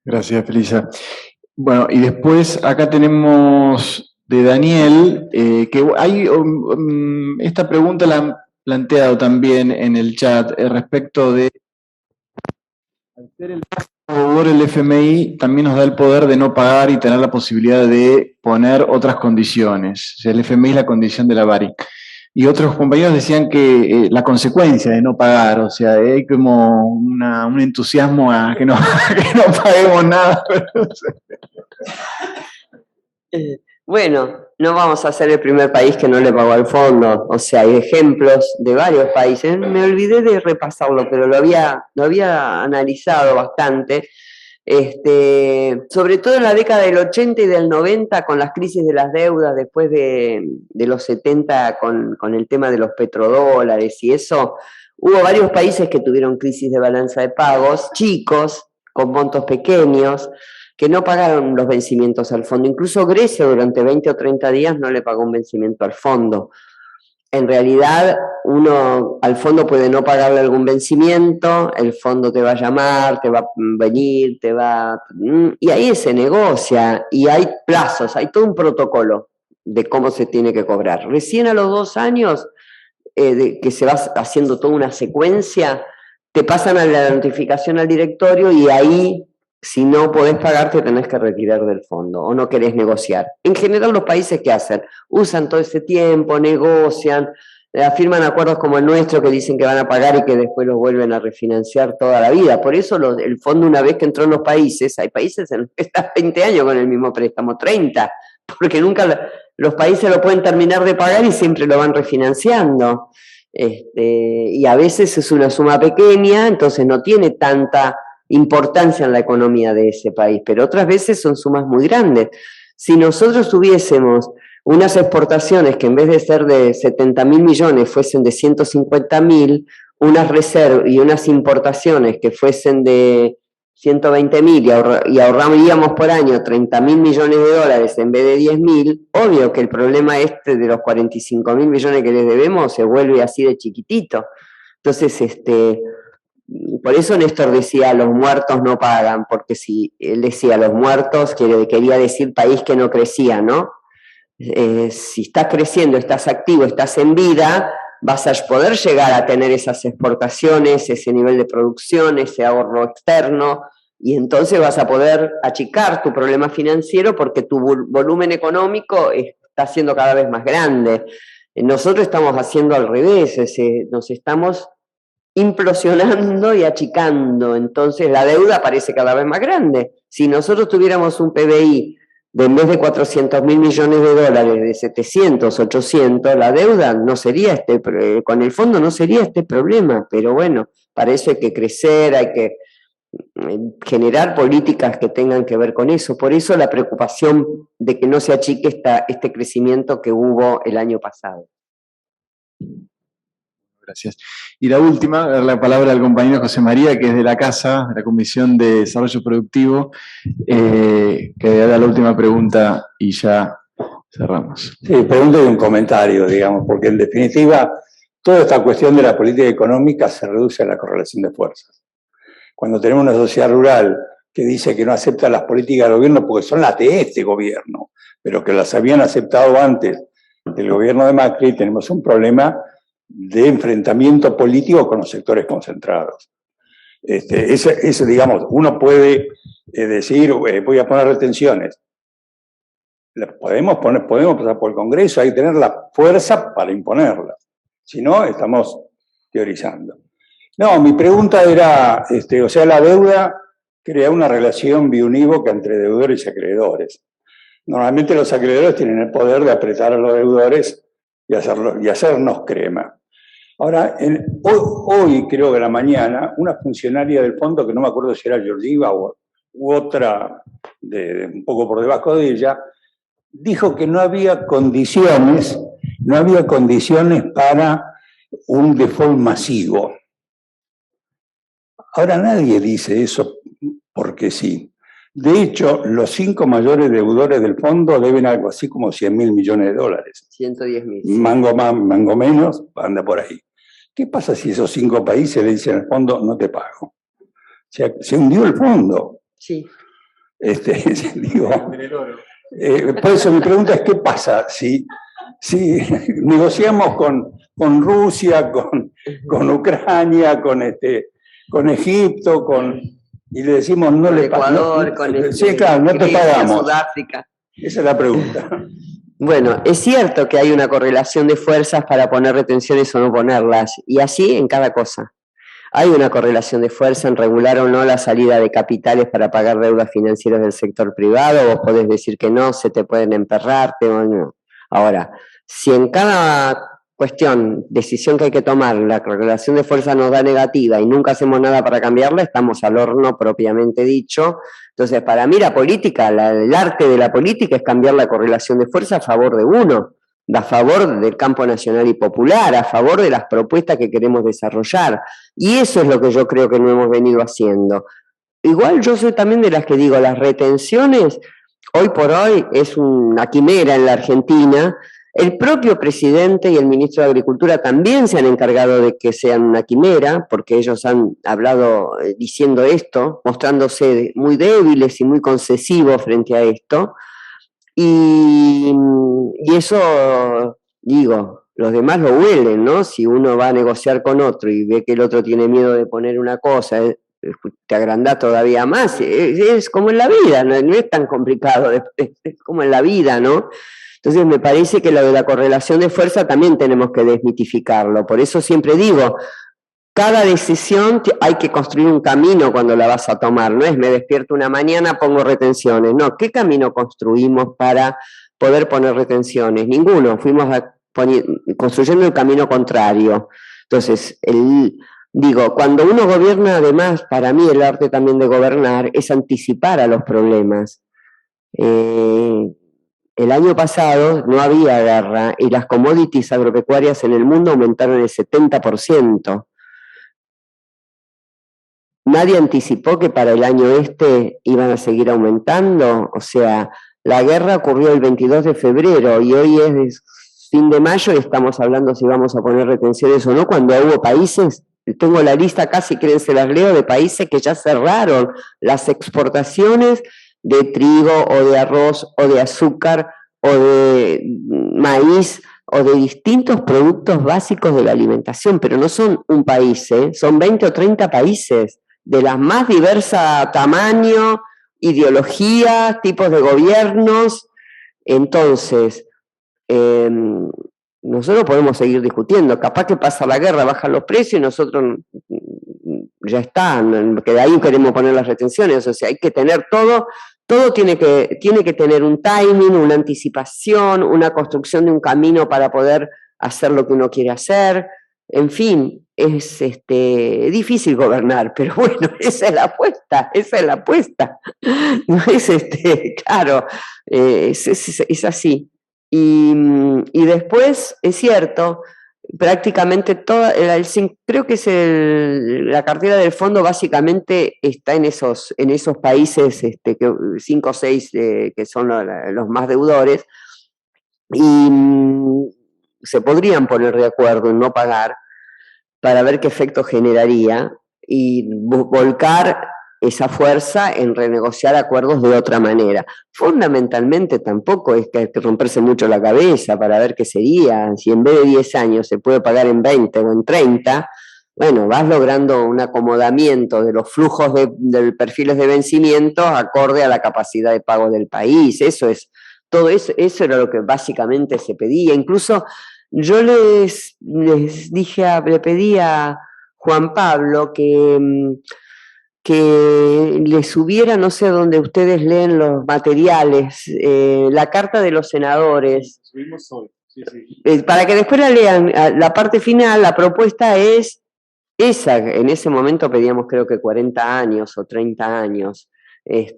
Gracias, Felisa. Bueno, y después acá tenemos de Daniel, que hay esta pregunta la han planteado también en el chat respecto de al ser el FMI también nos da el poder de no pagar y tener la posibilidad de poner otras condiciones. O sea, el FMI es la condición de la BARI. Y otros compañeros decían que la consecuencia de no pagar, o sea, hay como un entusiasmo a que no, que no paguemos nada. Bueno, no vamos a ser el primer país que no le pagó al fondo, o sea, hay ejemplos de varios países. Me olvidé de repasarlo, pero lo había analizado bastante. Sobre todo en la década del 80 y del 90, con las crisis de las deudas, después de los 70 con el tema de los petrodólares y eso, hubo varios países que tuvieron crisis de balanza de pagos, chicos, con montos pequeños, que no pagaron los vencimientos al fondo. Incluso Grecia durante 20 o 30 días no le pagó un vencimiento al fondo. En realidad, uno al fondo puede no pagarle algún vencimiento, el fondo te va a llamar, te va a venir, y ahí se negocia, y hay plazos, hay todo un protocolo de cómo se tiene que cobrar. Recién a los 2 años, que se va haciendo toda una secuencia, te pasan a la notificación al directorio y ahí, si no podés pagar, te tenés que retirar del fondo o no querés negociar. En general, los países, ¿qué hacen? Usan todo ese tiempo, negocian, firman acuerdos como el nuestro que dicen que van a pagar y que después los vuelven a refinanciar toda la vida. Por eso el fondo, una vez que entró en los países, hay países en los que están 20 años con el mismo préstamo, 30, porque nunca los países lo pueden terminar de pagar y siempre lo van refinanciando. Y a veces es una suma pequeña, entonces no tiene tanta importancia en la economía de ese país, pero otras veces son sumas muy grandes. Si nosotros tuviésemos unas exportaciones que en vez de ser de 70.000 millones fuesen de 150.000, unas reservas y unas importaciones que fuesen de 120.000 y ahorraríamos por año 30.000 millones de dólares en vez de 10.000, obvio que el problema de los 45.000 millones que les debemos se vuelve así de chiquitito. Entonces, por eso Néstor decía, los muertos no pagan, porque si él decía los muertos, quería decir país que no crecía, ¿no? Si estás creciendo, estás activo, estás en vida, vas a poder llegar a tener esas exportaciones, ese nivel de producción, ese ahorro externo, y entonces vas a poder achicar tu problema financiero porque tu volumen económico está siendo cada vez más grande. Nosotros estamos haciendo al revés, nos estamos implosionando y achicando, entonces la deuda parece cada vez más grande. Si nosotros tuviéramos un PBI de en vez de 400.000 millones de dólares, de 700, 800, la deuda no sería con el fondo no sería este problema, pero bueno, para eso hay que crecer, hay que generar políticas que tengan que ver con eso. Por eso la preocupación de que no se achique este crecimiento que hubo el año pasado. Gracias. Y la última, dar la palabra al compañero José María, que es de la Casa, de la Comisión de Desarrollo Productivo, que hará la última pregunta y ya cerramos. Sí, pregunta y un comentario, digamos, porque en definitiva toda esta cuestión de la política económica se reduce a la correlación de fuerzas. Cuando tenemos una sociedad rural que dice que no acepta las políticas del gobierno porque son las de este gobierno, pero que las habían aceptado antes del gobierno de Macri, tenemos un problema de enfrentamiento político con los sectores concentrados. Eso, digamos, uno puede decir, voy a poner retenciones. Podemos pasar por el Congreso, hay que tener la fuerza para imponerlas. Si no, estamos teorizando. No, mi pregunta era, o sea, la deuda crea una relación biunívoca entre deudores y acreedores. Normalmente los acreedores tienen el poder de apretar a los deudores y hacernos crema. Ahora, hoy creo que a la mañana, una funcionaria del fondo, que no me acuerdo si era Georgieva u otra un poco por debajo de ella, dijo que no había condiciones para un default masivo. Ahora nadie dice eso porque sí. De hecho, los 5 mayores deudores del fondo deben algo así como $100.000 millones. 110.000. Mango más, mango menos, anda por ahí. ¿Qué pasa si esos 5 países le dicen al fondo, no te pago? O sea, se hundió el fondo. Sí. Digo, por eso mi pregunta es, ¿qué pasa si negociamos con Rusia, con Ucrania, con Egipto, y le decimos no le pagamos? Ecuador, con sí, claro, no te pagamos. Sudáfrica. Esa es la pregunta. Bueno, es cierto que hay una correlación de fuerzas para poner retenciones o no ponerlas, y así en cada cosa. Hay una correlación de fuerza en regular o no la salida de capitales para pagar deudas financieras del sector privado. Vos podés decir que no, se te pueden emperrarte o no. Ahora, si en cada cuestión, decisión que hay que tomar, la correlación de fuerza nos da negativa y nunca hacemos nada para cambiarla, estamos al horno propiamente dicho. Entonces, para mí la política, el arte de la política es cambiar la correlación de fuerza a favor de uno, a favor del campo nacional y popular, a favor de las propuestas que queremos desarrollar. Y eso es lo que yo creo que no hemos venido haciendo. Igual yo soy también de las que digo, las retenciones, hoy por hoy, es una quimera en la Argentina. El propio presidente y el ministro de Agricultura también se han encargado de que sean una quimera, porque ellos han hablado diciendo esto, mostrándose muy débiles y muy concesivos frente a esto. Y eso, digo, los demás lo huelen, ¿no? Si uno va a negociar con otro y ve que el otro tiene miedo de poner una cosa, te agrandás todavía más. Es como en la vida, no es tan complicado, es como en la vida, ¿no? Entonces me parece que lo de la correlación de fuerza también tenemos que desmitificarlo. Por eso siempre digo, cada decisión hay que construir un camino cuando la vas a tomar, no es me despierto una mañana, pongo retenciones, no, ¿qué camino construimos para poder poner retenciones? Ninguno, fuimos construyendo el camino contrario. Entonces, digo, cuando uno gobierna, además, para mí el arte también de gobernar es anticipar a los problemas. El año pasado no había guerra y las commodities agropecuarias en el mundo aumentaron el 70%. Nadie anticipó que para el año iban a seguir aumentando. O sea, la guerra ocurrió el 22 de febrero y hoy es fin de mayo y estamos hablando si vamos a poner retenciones o no, cuando hubo países, tengo la lista acá, si quieren se las leo, de países que ya cerraron las exportaciones de trigo o de arroz o de azúcar o de maíz o de distintos productos básicos de la alimentación, pero no son un país, son 20 o 30 países de las más diversas tamaño, ideología, tipos de gobiernos. Entonces, nosotros podemos seguir discutiendo, capaz que pasa la guerra, bajan los precios y nosotros ya está, que de ahí queremos poner las retenciones, o sea, hay que tener todo tiene que tener un timing, una anticipación, una construcción de un camino para poder hacer lo que uno quiere hacer. En fin, es difícil gobernar, pero bueno, esa es la apuesta. No es claro, es así. Y después, es cierto, prácticamente toda, creo que la cartera del fondo básicamente está en esos países, 5 o 6 que son los más deudores, y se podrían poner de acuerdo en no pagar para ver qué efecto generaría y volcar esa fuerza en renegociar acuerdos de otra manera. Fundamentalmente tampoco es que hay que romperse mucho la cabeza para ver qué sería, si en vez de 10 años se puede pagar en 20 o en 30, bueno, vas logrando un acomodamiento de los flujos de perfiles de vencimiento acorde a la capacidad de pago del país. Todo eso era lo que básicamente se pedía. Incluso yo le pedí a Juan Pablo que les subiera, no sé dónde ustedes leen los materiales, la carta de los senadores. Subimos hoy. Para que después la lean, la parte final, la propuesta es esa. En ese momento pedíamos creo que 40 años o 30 años,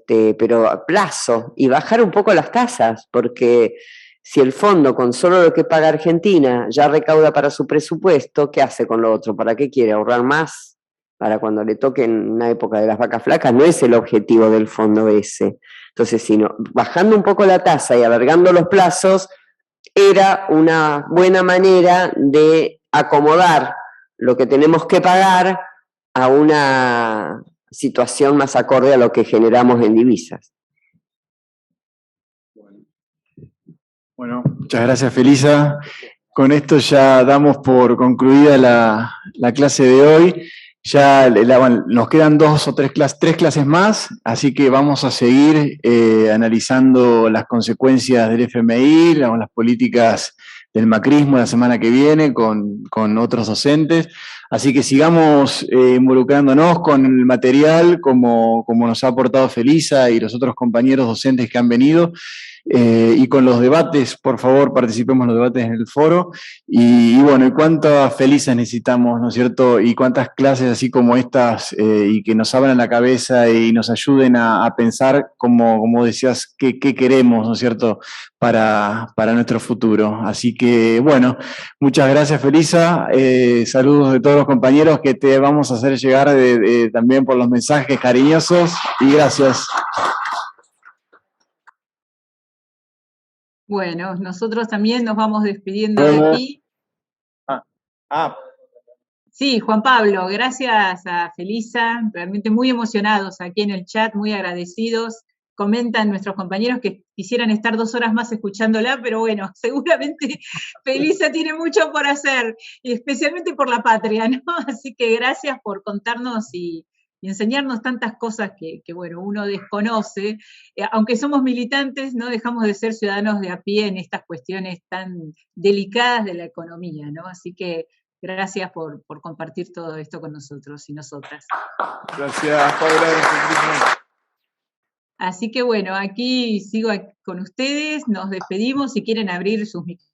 pero a plazo, y bajar un poco las tasas, porque si el fondo con solo lo que paga Argentina ya recauda para su presupuesto, ¿qué hace con lo otro? ¿Para qué quiere? ¿Ahorrar más? Para cuando le toque en una época de las vacas flacas, no es el objetivo del fondo ese. Entonces, sino bajando un poco la tasa y alargando los plazos, era una buena manera de acomodar lo que tenemos que pagar a una situación más acorde a lo que generamos en divisas. Bueno, muchas gracias, Felisa. Con esto ya damos por concluida la clase de hoy. Ya nos quedan tres clases más, así que vamos a seguir analizando las consecuencias del FMI, las políticas del macrismo la semana que viene con otros docentes. Así que sigamos involucrándonos con el material como nos ha aportado Felisa y los otros compañeros docentes que han venido. Y con los debates, por favor, participemos en los debates en el foro. Y bueno, ¿y cuántas Felisas necesitamos, no es cierto? Y cuántas clases así como estas y que nos abran la cabeza y nos ayuden a pensar, como decías, qué queremos, ¿no es cierto?, para nuestro futuro. Así que, bueno, muchas gracias, Felisa. Saludos de todos los compañeros que te vamos a hacer llegar también por los mensajes cariñosos. Y gracias. Bueno, nosotros también nos vamos despidiendo de aquí. Sí, Juan Pablo, gracias a Felisa, realmente muy emocionados aquí en el chat, muy agradecidos. Comentan nuestros compañeros que quisieran estar 2 horas más escuchándola, pero bueno, seguramente Felisa tiene mucho por hacer, y especialmente por la patria, ¿no? Así que gracias por contarnos y enseñarnos tantas cosas que bueno, uno desconoce. Aunque somos militantes, no dejamos de ser ciudadanos de a pie en estas cuestiones tan delicadas de la economía, ¿no? Así que gracias por compartir todo esto con nosotros y nosotras. Gracias, Paula. Así que bueno, aquí sigo con ustedes, nos despedimos. Si quieren abrir sus micrófonos.